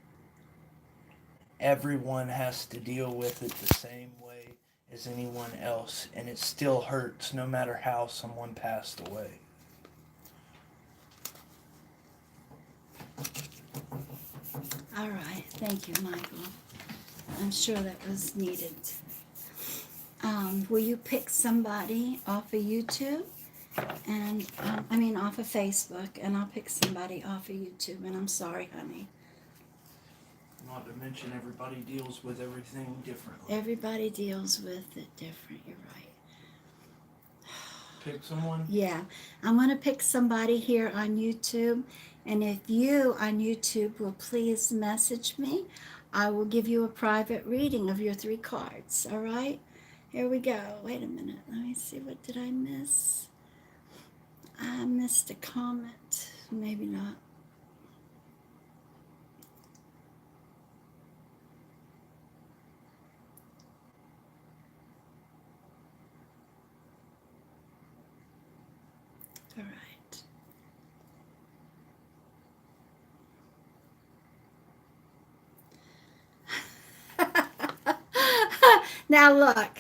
Everyone has to deal with it the same way as anyone else, and it still hurts no matter how someone passed away. All right, thank you, Michael. I'm sure that was needed. Will you pick somebody off of YouTube? And off of Facebook, and I'll pick somebody off of YouTube. And I'm sorry, honey. Not to mention everybody deals with everything differently. Everybody deals with it different. You're right. Pick someone? Yeah, I'm going to pick somebody here on YouTube. And if you on YouTube will please message me, I will give you a private reading of your 3 cards. All right? Here we go. Wait a minute. Let me see. What did I miss? I missed a comment. Maybe not. All right. Now look,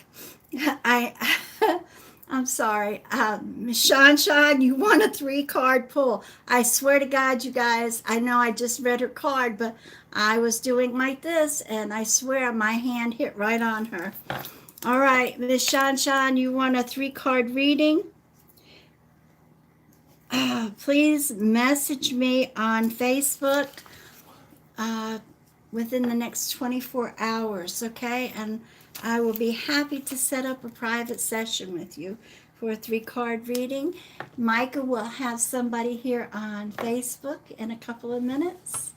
I'm sorry, Miss Shawn, you want a 3-card pull. I swear to God, you guys, I know I just read her card, but I was doing like this, and I swear my hand hit right on her. All right, Miss Shawn, you want a 3-card reading? Please message me on Facebook within the next 24 hours, okay? And I will be happy to set up a private session with you for a 3-card reading. Micah will have somebody here on Facebook in a couple of minutes,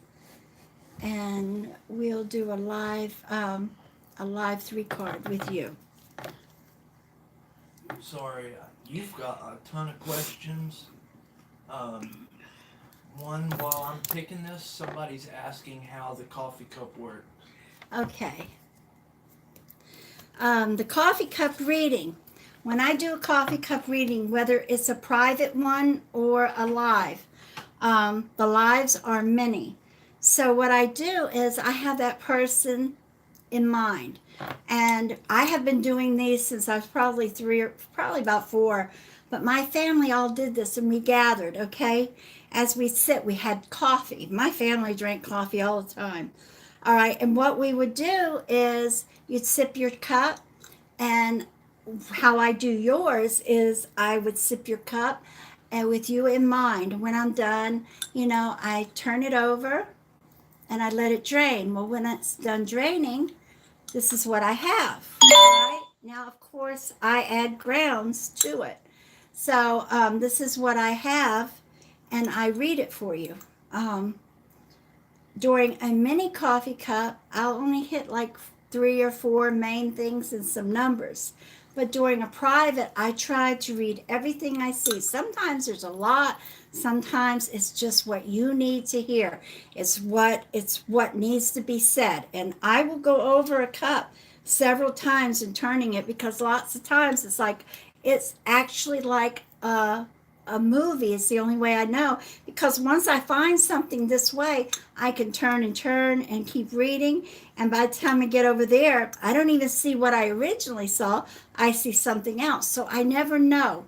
and we'll do a live 3-card with you. Sorry, you've got a ton of questions. One, while I'm picking this, somebody's asking how the coffee cup works. Okay. The coffee cup reading. When I do a coffee cup reading, whether it's a private one or a live, the lives are many. So what I do is I have that person in mind. And I have been doing these since I was probably about 4. But my family all did this, and we gathered, okay? As we sit, we had coffee. My family drank coffee all the time. All right, and what we would do is you'd sip your cup, and how I do yours is I would sip your cup and with you in mind. When I'm done, I turn it over and I let it drain. Well, when it's done draining, this is what I have. Right? Now, of course, I add grounds to it. So this is what I have, and I read it for you. During a mini coffee cup, I'll only hit like 3 or 4 main things and some numbers. But during a private, I try to read everything I see. Sometimes there's a lot. Sometimes it's just what you need to hear. It's what needs to be said. And I will go over a cup several times in turning it because lots of times it's actually like a movie is the only way I know, because once I find something this way, I can turn and keep reading, and by the time I get over there, I don't even see what I originally saw. I see something else, so I never know.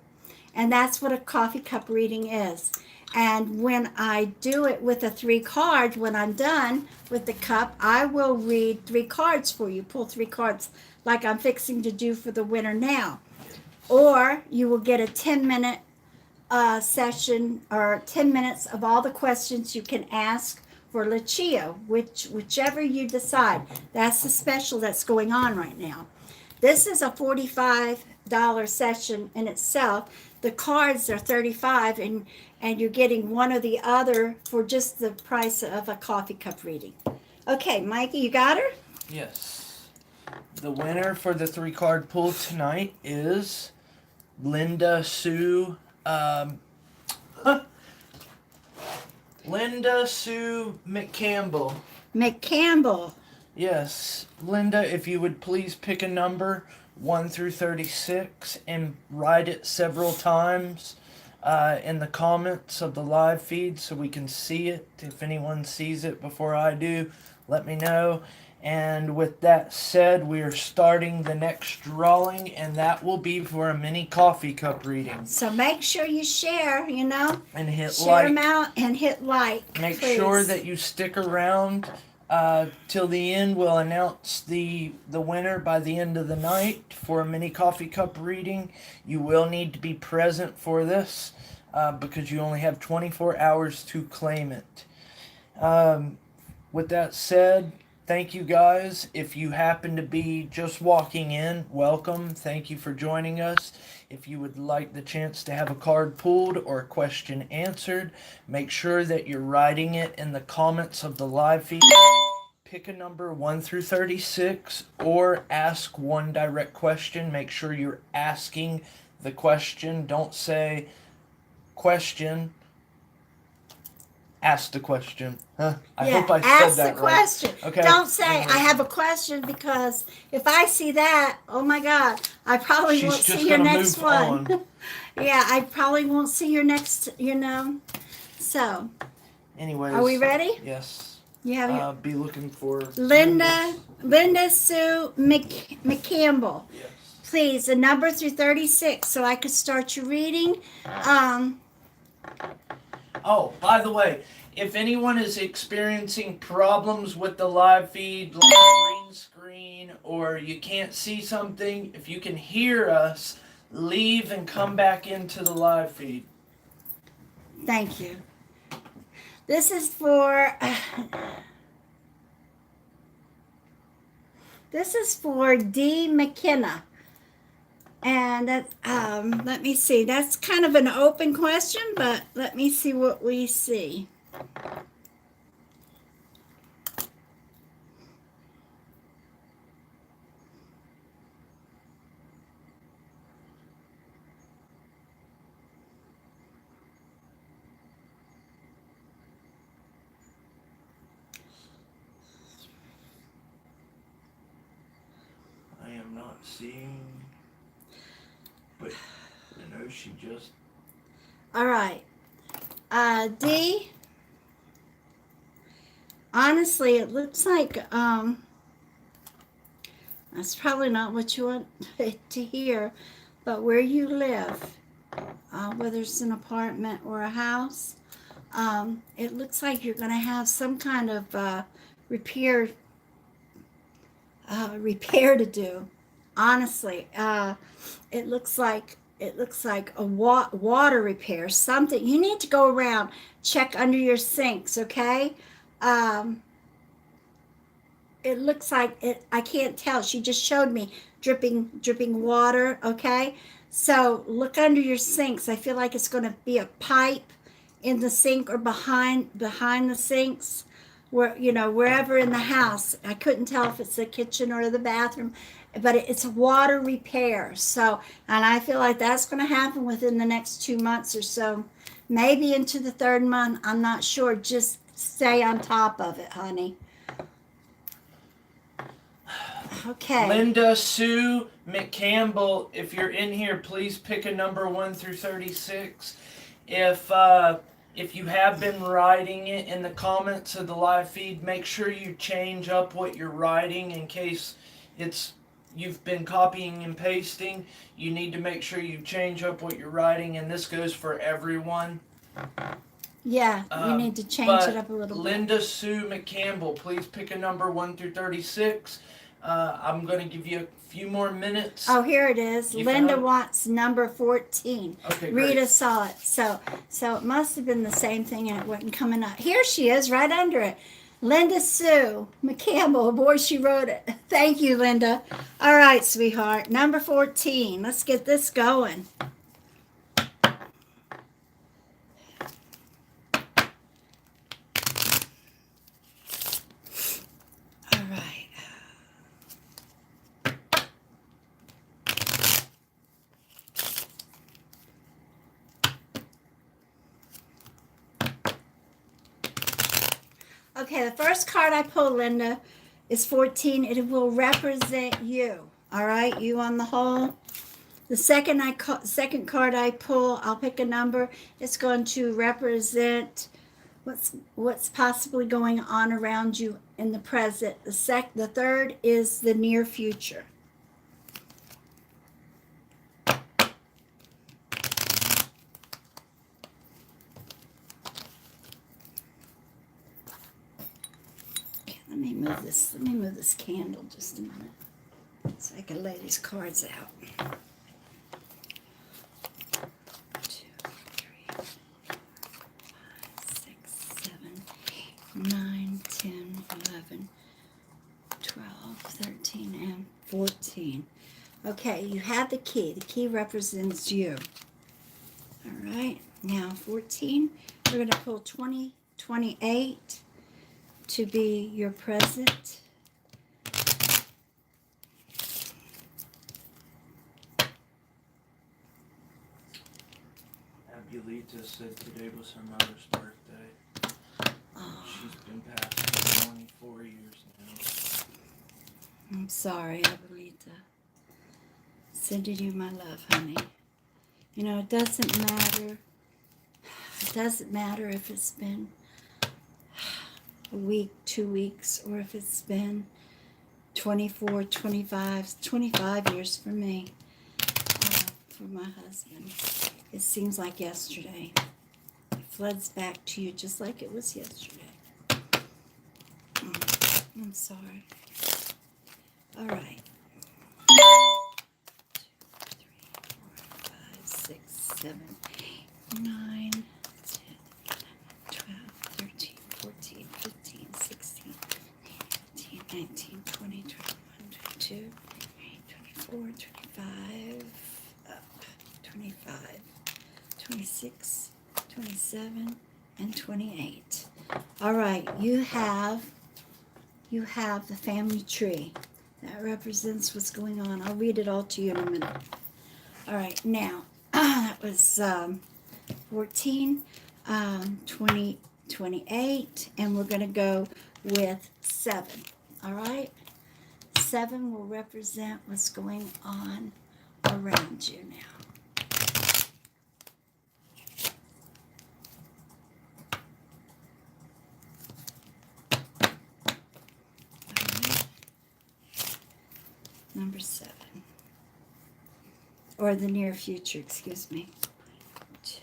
And that's what a coffee cup reading is. And when I do it with a 3 card, when I'm done with the cup, I will read 3 cards for you, pull 3 cards like I'm fixing to do for the winner now. Or you will get a 10-minute session, or 10 minutes of all the questions you can ask for Lucia, whichever you decide. That's the special that's going on right now. This is a $45 session in itself. The cards are $35, and you're getting one or the other for just the price of a coffee cup reading. Okay, Mikey, you got her? Yes. The winner for the 3-card pull tonight is Linda Sue. Linda Sue McCampbell. McCampbell. Yes, Linda, if you would please pick a number 1 through 36 and write it several times in the comments of the live feed so we can see it. If anyone sees it before I do, let me know. And with that said, we are starting the next drawing, and that will be for a mini coffee cup reading. So make sure you share, And hit share like. them out and hit like. Make please. sure that you stick around till the end. We'll announce the winner by the end of the night for a mini coffee cup reading. You will need to be present for this because you only have 24 hours to claim it. With that said, thank you guys. If you happen to be just walking in, welcome. Thank you for joining us. If you would like the chance to have a card pulled or a question answered, make sure that you're writing it in the comments of the live feed. Pick a number 1 through 36 or ask one direct question. Make sure you're asking the question. Don't say question. Ask the question. I hope I said that right. Ask the question. Okay. Don't say, I have a question, because if I see that, oh my God, I probably won't see your next one. Yeah, I probably won't see your next, So, anyways. are we ready? Yes. You have your... Be looking for Linda Sue McCampbell. Yes. Please, a number through 36 so I could start your reading. Oh, by the way, if anyone is experiencing problems with the live feed, like green screen, or you can't see something, if you can hear us, leave and come back into the live feed. Thank you. This is for D. McKenna. And that, let me see. That's kind of an open question, but let me see what we see. I am not seeing, but I know she just... All right. D. Honestly, it looks like, that's probably not what you want to hear, but where you live, whether it's an apartment or a house, it looks like you're going to have some kind of repair to do. honestly. It looks like a water repair. Something you need to go around, check under your sinks. Okay. Um, it looks like it. I can't tell. She just showed me dripping water. Okay. So look under your sinks. I feel like it's going to be a pipe in the sink or behind the sinks, where wherever in the house. I couldn't tell if it's the kitchen or the bathroom, but it's a water repair. So, and I feel like that's going to happen within the next 2 months or so, maybe into the third month. I'm not sure. Just stay on top of it, honey. Okay. Linda Sue McCampbell, if you're in here, please pick a number 1 through 36. If you have been writing it in the comments of the live feed, make sure you change up what you're writing in case you've been copying and pasting. You need to make sure you change up what you're writing, and this goes for everyone. Yeah, we need to change it up a little bit. Linda Sue McCampbell, please pick a number 1 through 36. I'm going to give you a few more minutes. Oh, here it is. You Linda wants number 14. Okay, Rita great. saw it. So it must have been the same thing and it wasn't coming up. Here she is, right under it. Linda Sue McCampbell. Boy, she wrote it. Thank you, Linda. All right, sweetheart. Number 14. Let's get this going. All right. Okay, the first card I pull, Linda, is 14. It will represent you. All right, you on the whole. The second card I pull, I'll pick a number. It's going to represent what's possibly going on around you in the present. The third is the near future. Let me move this candle just a minute so I can lay these cards out. 2, 3, 4, 5, 6, 7, 8, 9, 10, 11, 12, 13, and 14. Okay, you have the key. The key represents you. All right, now 14. We're going to pull 20, 28. To be your present. Abulita said today was her mother's birthday. Oh. She's been passed for 24 years now. I'm sorry, Abulita. Sending you my love, honey. You know, it doesn't matter. It doesn't matter if it's been a week, 2 weeks, or if it's been 24, 25 years for me, for my husband. It seems like yesterday. It floods back to you just like it was yesterday. I'm sorry. All right. 2, 3, 4, 5, 6, 7, 8, 9, 10, 12, 13, 14, 15, 16, 18, 19, 20, 21, 22, 24, 25, 25, 26, 27, and 28. All right, you have the family tree. That represents what's going on. I'll read it all to you in a minute. All right, now, that was 14, 20, 28, and we're going to go with 7. All right? 7 will represent what's going on around you now. Number 7. Or the near future, excuse me. 2,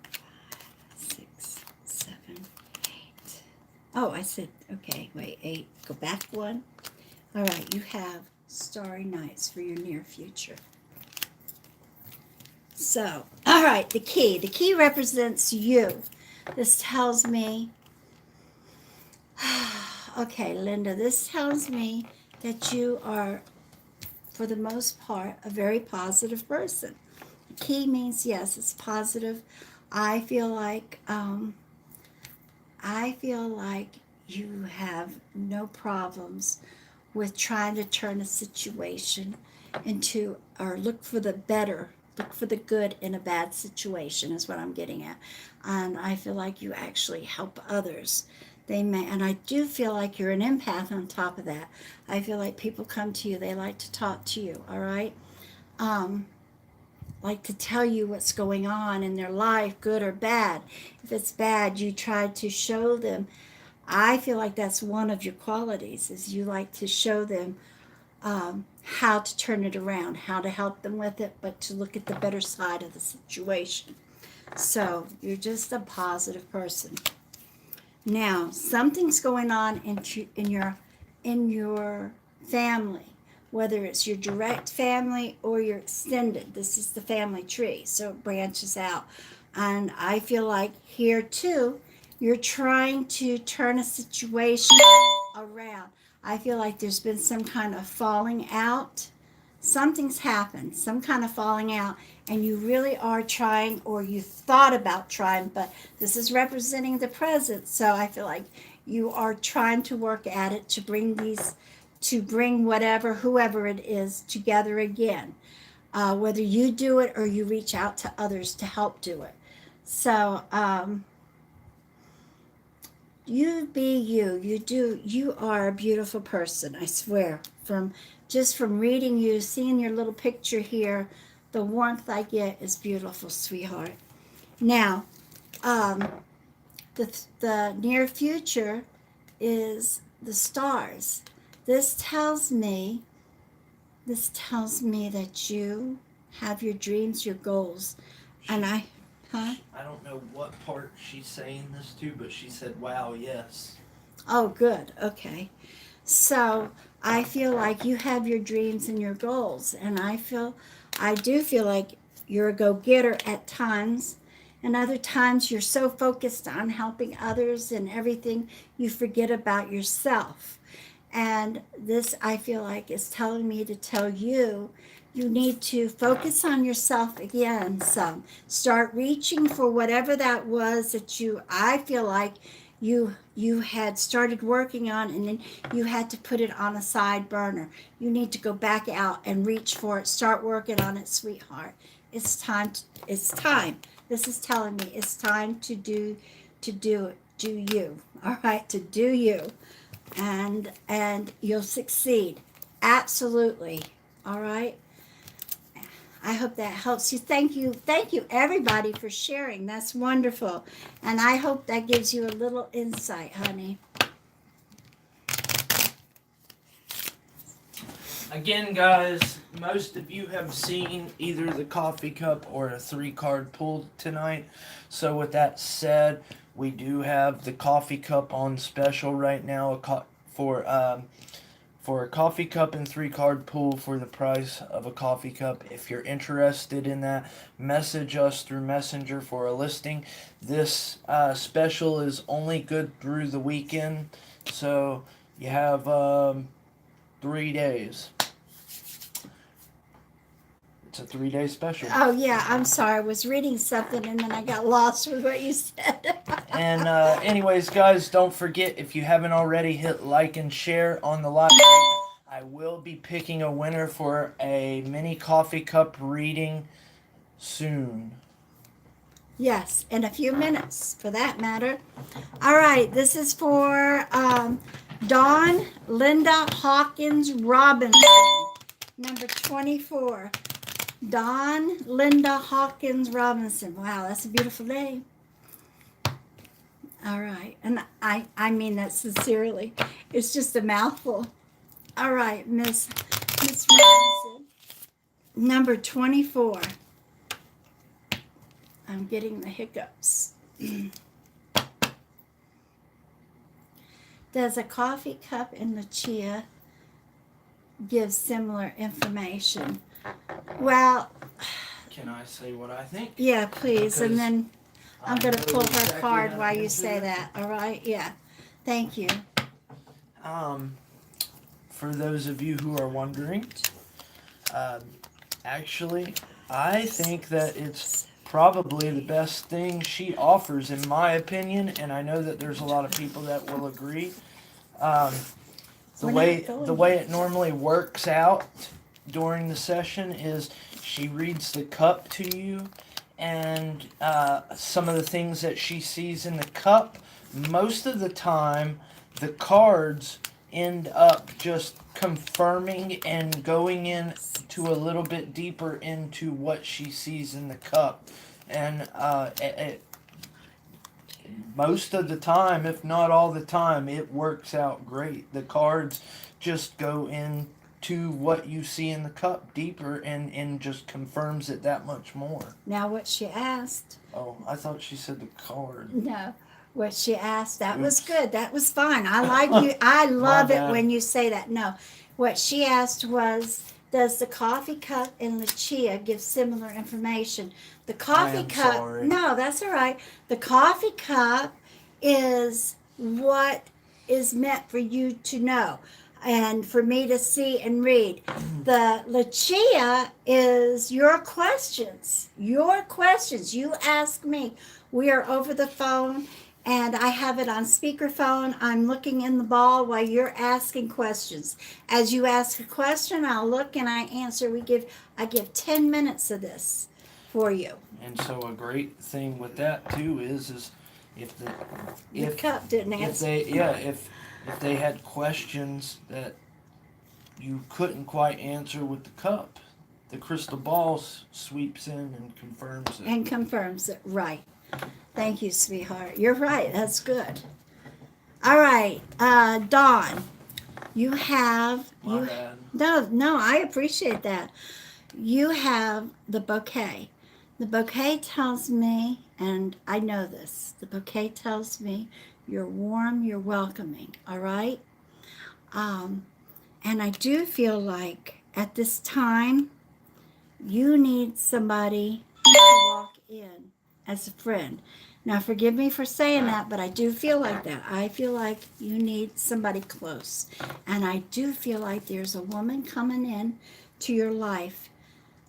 3, 5, 6, 7, 8. Oh, I said, okay, wait, 8. Go back 1. All right, you have starry nights for your near future. So, all right, the key. The key represents you. This tells me, okay, Linda, this tells me that you are, for the most part, a very positive person. The key means yes, it's positive. I feel like you have no problems with trying to turn a situation into, or look for the better, look for the good in a bad situation is what I'm getting at. And I feel like you actually help others. They may, and I do feel like you're an empath on top of that. I feel like people come to you, they like to talk to you, all right? Like to tell you what's going on in their life, good or bad. If it's bad, you try to show them. I feel like that's one of your qualities, is you like to show them how to turn it around, how to help them with it, but to look at the better side of the situation. So you're just a positive person. Now, something's going on in your family, whether it's your direct family or your extended. This is the family tree, so it branches out. And I feel like here too, you're trying to turn a situation around. I feel like there's been some kind of falling out. Something's happened, some kind of falling out, and you really are trying, or you thought about trying, but this is representing the present. So I feel like you are trying to work at it to bring whatever, whoever it is, together again. Whether you do it or you reach out to others to help do it. So, you be you. You are a beautiful person, I swear. From reading you, seeing your little picture here, the warmth I get is beautiful, sweetheart. Now, the near future is the stars. This tells me that you have your dreams, your goals, and huh? I don't know what part she's saying this to, but she said, "Wow, yes." Oh, good. Okay. So I feel like you have your dreams and your goals, and I do feel like you're a go-getter at times, and other times you're so focused on helping others and everything, you forget about yourself. And this, I feel like, is telling me to tell you, you need to focus on yourself again some. Start reaching for whatever that was that I feel like you had started working on, and then you had to put it on a side burner. You need to go back out and reach for it. Start working on it, sweetheart. It's time. This is telling me it's time to do it. Do you. All right, to do you. And you'll succeed. Absolutely. All right. I hope that helps you. Thank you everybody for sharing. That's wonderful. And I hope that gives you a little insight, honey. Again, guys, most of you have seen either the coffee cup or a 3-card pull tonight. So with that said, we do have the coffee cup on special right now for a coffee cup and 3-card pull for the price of a coffee cup. If you're interested in that, message us through Messenger for a listing. This special is only good through the weekend, so you have 3 days. It's a 3-day special. Oh, yeah, I'm sorry. I was reading something and then I got lost with what you said. And anyways, guys, don't forget, if you haven't already, hit like and share on the live. I will be picking a winner for a mini coffee cup reading soon. Yes, in a few minutes, for that matter. All right, this is for Dawn Linda Hawkins Robinson, number 24. Dawn Linda Hawkins Robinson. Wow, that's a beautiful name. All right, and I mean that sincerely. It's just a mouthful. All right, Miss Robinson, number 24. I'm getting the hiccups. There's a coffee cup in the chia give similar information. Well, Can I say what I think? yeah, please. Because And then I'm I going know to pull her exactly card how while to you answer say that. All right? Yeah. Thank you. For those of you who are wondering, um, actually, I think that it's probably the best thing she offers, in my opinion, and I know that there's a lot of people that will agree. Um, the We're way not going the way yet. it normally works out during the session is she reads the cup to you, and some of the things that she sees in the cup. Most of the time, the cards end up just confirming and going in to a little bit deeper into what she sees in the cup, and most of the time, if not all the time, it works out great. The cards just go into what you see in the cup deeper and just confirms it that much more. Now, what she asked. Oh, I thought she said the card. No. What she asked, that was Oops. good. That was fine. I like you. I love it bad. when you say that. No. What she asked was, does the coffee cup and the chia give similar information? The coffee am cup. sorry. No, that's all right. The coffee cup is what is meant for you to know and for me to see and read. The lucia is your questions. Your questions. You ask me. We are over the phone and I have it on speakerphone. I'm looking in the ball while you're asking questions. As you ask a question, I'll look and I answer. I give 10 minutes of this for you. And so a great thing with that too is if the Your cup didn't if answer. if they had questions that you couldn't quite answer with the cup, the crystal ball sweeps in and confirms it. And confirms it. Right. Thank you, sweetheart. You're right. That's good. All right, Dawn, you have My bad. No, I appreciate that. You have the bouquet. The bouquet tells me, and I know this. The bouquet tells me you're warm, you're welcoming. All right. And I do feel like at this time you need somebody to walk in as a friend. Now, forgive me for saying that, but I do feel like that. I feel like you need somebody close. And I do feel like there's a woman coming in to your life,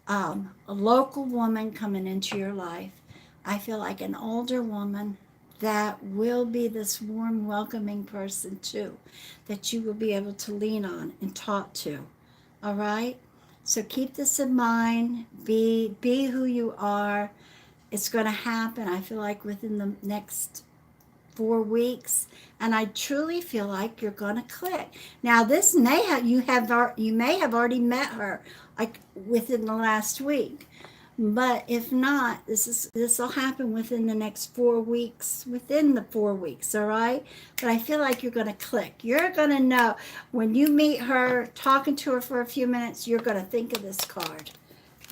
a local woman coming into your life. I feel like an older woman that will be this warm, welcoming person too, that you will be able to lean on and talk to. All right? So keep this in mind. Be who you are. It's going to happen, I feel like, within the next 4 weeks, and I truly feel like you're going to click. Now, this may have you may have already met her like within the last week, but if not, this will happen within the next 4 weeks. Within the 4 weeks, all right. But I feel like you're going to click. You're going to know when you meet her, talking to her for a few minutes. You're going to think of this card.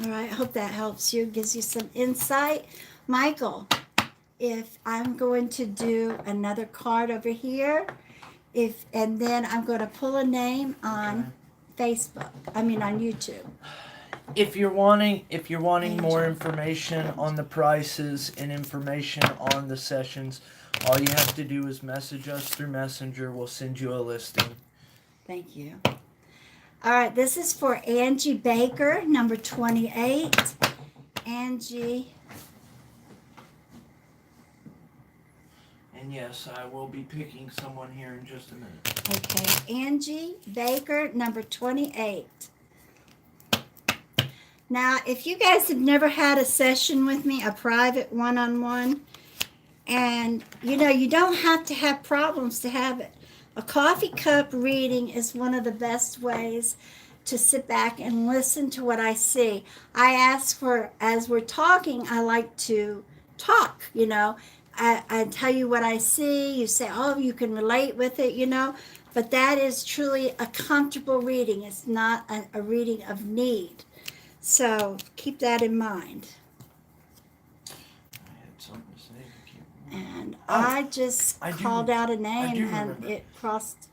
All right, I hope that helps you, gives you some insight. Michael, if I'm going to do another card over here, and then I'm going to pull a name on Facebook. I mean on YouTube. If you're wanting more Angel. information on the prices and information on the sessions, all you have to do is message us through Messenger. We'll send you a listing. Thank you. All right, this is for Angie Baker, number 28. Angie. And yes, I will be picking someone here in just a minute. Okay, Angie Baker, number 28. Now, if you guys have never had a session with me, a private one-on-one, and you don't have to have problems to have it. A coffee cup reading is one of the best ways to sit back and listen to what I see. I ask for, as we're talking, I like to talk, I tell you what I see. You say, oh, you can relate with it, But that is truly a comfortable reading. It's not a reading of need. So keep that in mind. I had something to say. I can't remember. And I just called out a name and remember. it crossed.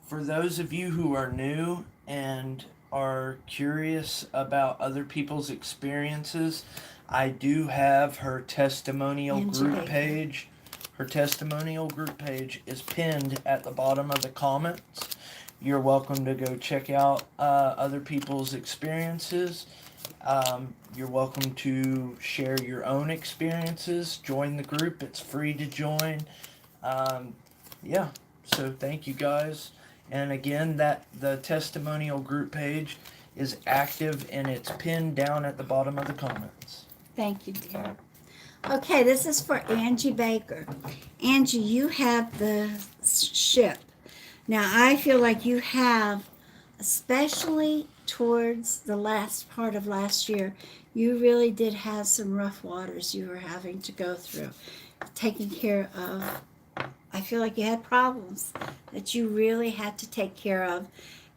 For those of you who are new and are curious about other people's experiences, I do have her testimonial Angie group Baker. page. Her testimonial group page is pinned at the bottom of the comments. You're welcome to go check out other people's experiences. You're welcome to share your own experiences. Join the group. It's free to join. Yeah. So thank you guys. And again, that the testimonial group page is active and it's pinned down at the bottom of the comments. Thank you, dear. Okay, this is for Angie Baker. Angie, you have the ship. Now, I feel like you have, especially towards the last part of last year, you really did have some rough waters you were having to go through, taking care of. I feel like you had problems that you really had to take care of.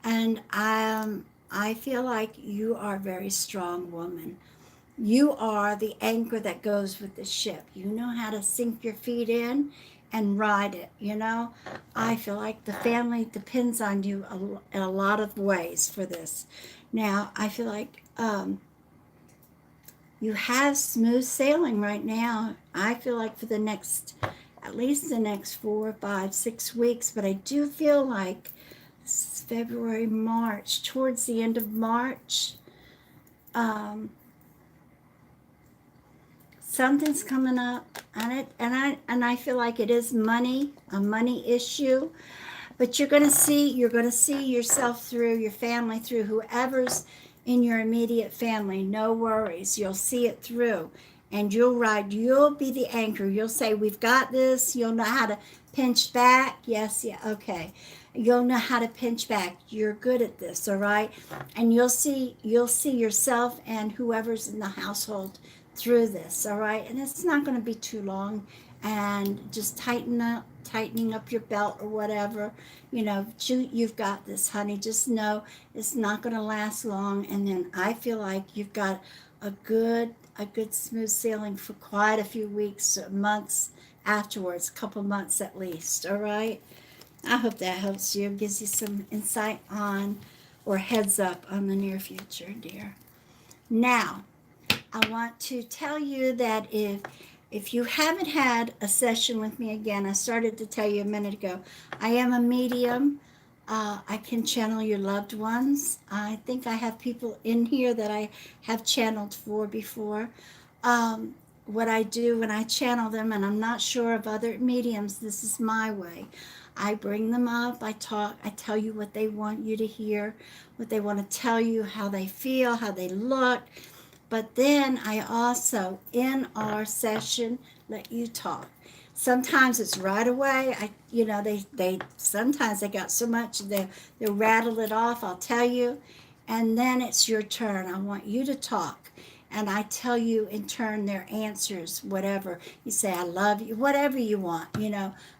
And I feel like you are a very strong woman. You are the anchor that goes with the ship. You know how to sink your feet in and ride it, you know? I feel like the family depends on you in a lot of ways for this. Now, I feel like you have smooth sailing right now. I feel like for the next, at least the next 4, 5, 6 weeks, but I do feel like February, March, towards the end of March, something's coming up, and I feel like it is money, a money issue. But you're going to see yourself through, your family through, whoever's in your immediate family. No worries, you'll see it through, and you'll be the anchor. You'll say, we've got this. You'll know how to pinch back. Yes, yeah, okay. You'll know how to pinch back. You're good at this, all right? And you'll see yourself and whoever's in the household through this, all right? And it's not going to be too long, and just tightening up your belt or whatever. You know, you've got this, honey. Just know it's not going to last long. And then I feel like you've got a good smooth sailing for quite a few weeks, months afterwards, a couple months at least, all right? I hope that helps you, gives you some insight on, or heads up on the near future, dear. Now, I want to tell you that if you haven't had a session with me, again, I started to tell you a minute ago, I am a medium. I can channel your loved ones. I think I have people in here that I have channeled for before. What I do when I channel them, and I'm not sure of other mediums, this is my way. I bring them up, I talk, I tell you what they want you to hear, what they want to tell you, how they feel, how they look. But then I also, in our session, let you talk. Sometimes it's right away. They sometimes they got so much they rattle it off. I'll tell you, and then it's your turn. I want you to talk, and I tell you in turn their answers. Whatever you say, I love you. Whatever you want,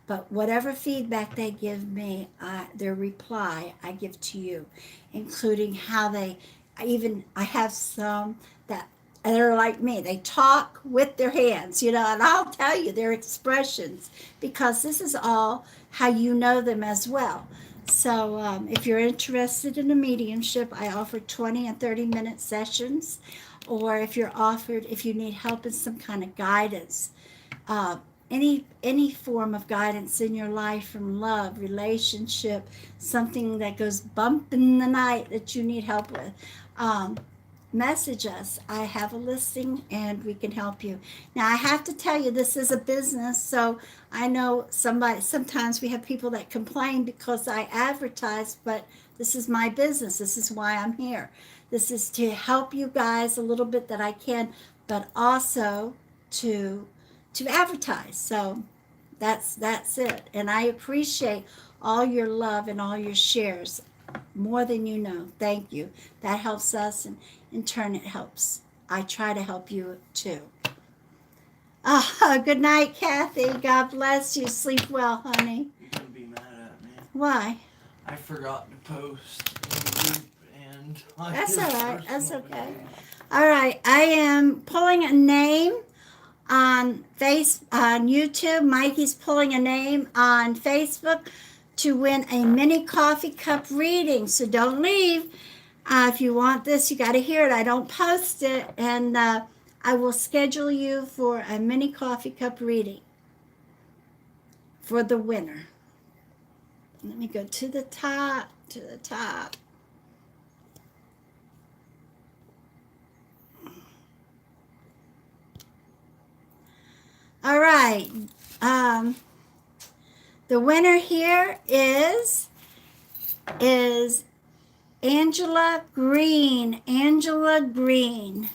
But whatever feedback they give me, their reply I give to you, including how they. I have some that are like me. They talk with their hands, and I'll tell you their expressions, because this is all how you know them as well. So if you're interested in a mediumship, I offer 20 and 30-minute sessions, or if you need help in some kind of guidance, any form of guidance in your life, from love, relationship, something that goes bump in the night that you need help with, message us. I have a listing and we can help you. Now, I have to tell you, this is a business, so I know sometimes we have people that complain because I advertise, but this is my business. This is why I'm here. This is to help you guys a little bit that I can, but also to advertise. So that's it. And I appreciate all your love and all your shares, more than you know. Thank you. That helps us, and in turn it helps. I try to help you too. Good night, Kathy. God bless you. Sleep well, honey. You're gonna be mad at me. Why? I forgot to post in the group, and That's all right. That's okay. All right. I am pulling a name on YouTube. Mikey's pulling a name on Facebook to win a mini coffee cup reading. So don't leave. If you want this, you got to hear it. I don't post it, and I will schedule you for a mini coffee cup reading for the winner. Let me go to the top, to the top. All right. The winner here is Angela Green. Angela Green.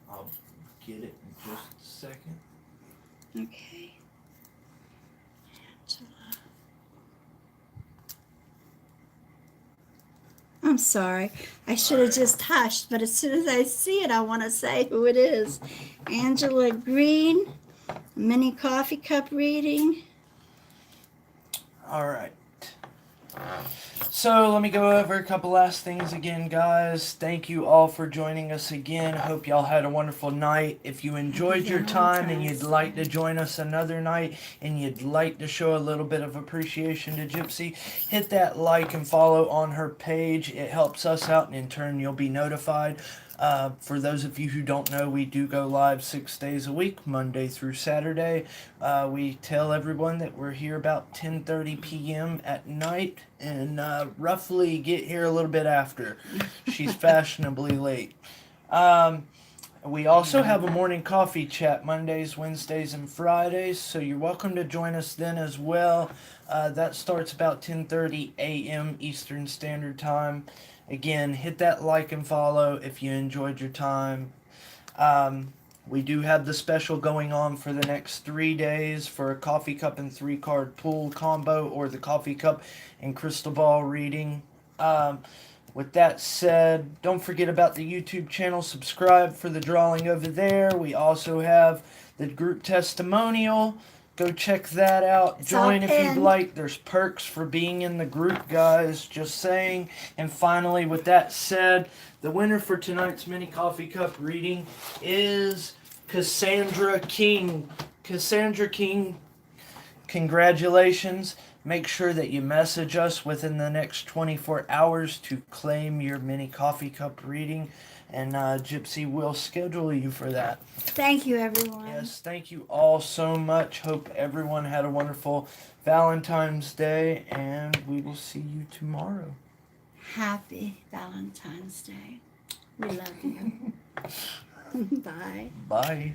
I'll get it in just a second. Okay. Angela. I'm sorry. I should have just hushed, but as soon as I see it, I want to say who it is. Angela Green, mini coffee cup reading. All right. So let me go over a couple last things again, guys. Thank you all for joining us again. Hope y'all had a wonderful night. If you enjoyed your time and you'd like to join us another night and you'd like to show a little bit of appreciation to Gypsy, hit that like and follow on her page. It helps us out, and in turn you'll be notified. For those of you who don't know, we do go live 6 days a week, Monday through Saturday. We tell everyone that we're here about 10:30 p.m. at night, and roughly get here a little bit after. She's fashionably late. We also have a morning coffee chat Mondays, Wednesdays, and Fridays, so you're welcome to join us then as well. That starts about 10:30 a.m. Eastern Standard Time. Again, hit that like and follow if you enjoyed your time. We do have the special going on for the next 3 days for a coffee cup and 3-card pool combo, or the coffee cup and crystal ball reading. With that said, don't forget about the YouTube channel. Subscribe for the drawing over there. We also have the group testimonial. Go check that out. Join if you'd like. There's perks for being in the group, guys. Just saying. And finally, with that said, the winner for tonight's mini coffee cup reading is Cassandra King. Cassandra King, congratulations. Make sure that you message us within the next 24 hours to claim your mini coffee cup reading, and Gypsy will schedule you for that. Thank you, everyone. Yes, thank you all so much. Hope everyone had a wonderful Valentine's Day, and we will see you tomorrow. Happy Valentine's Day. We love you. Bye. Bye.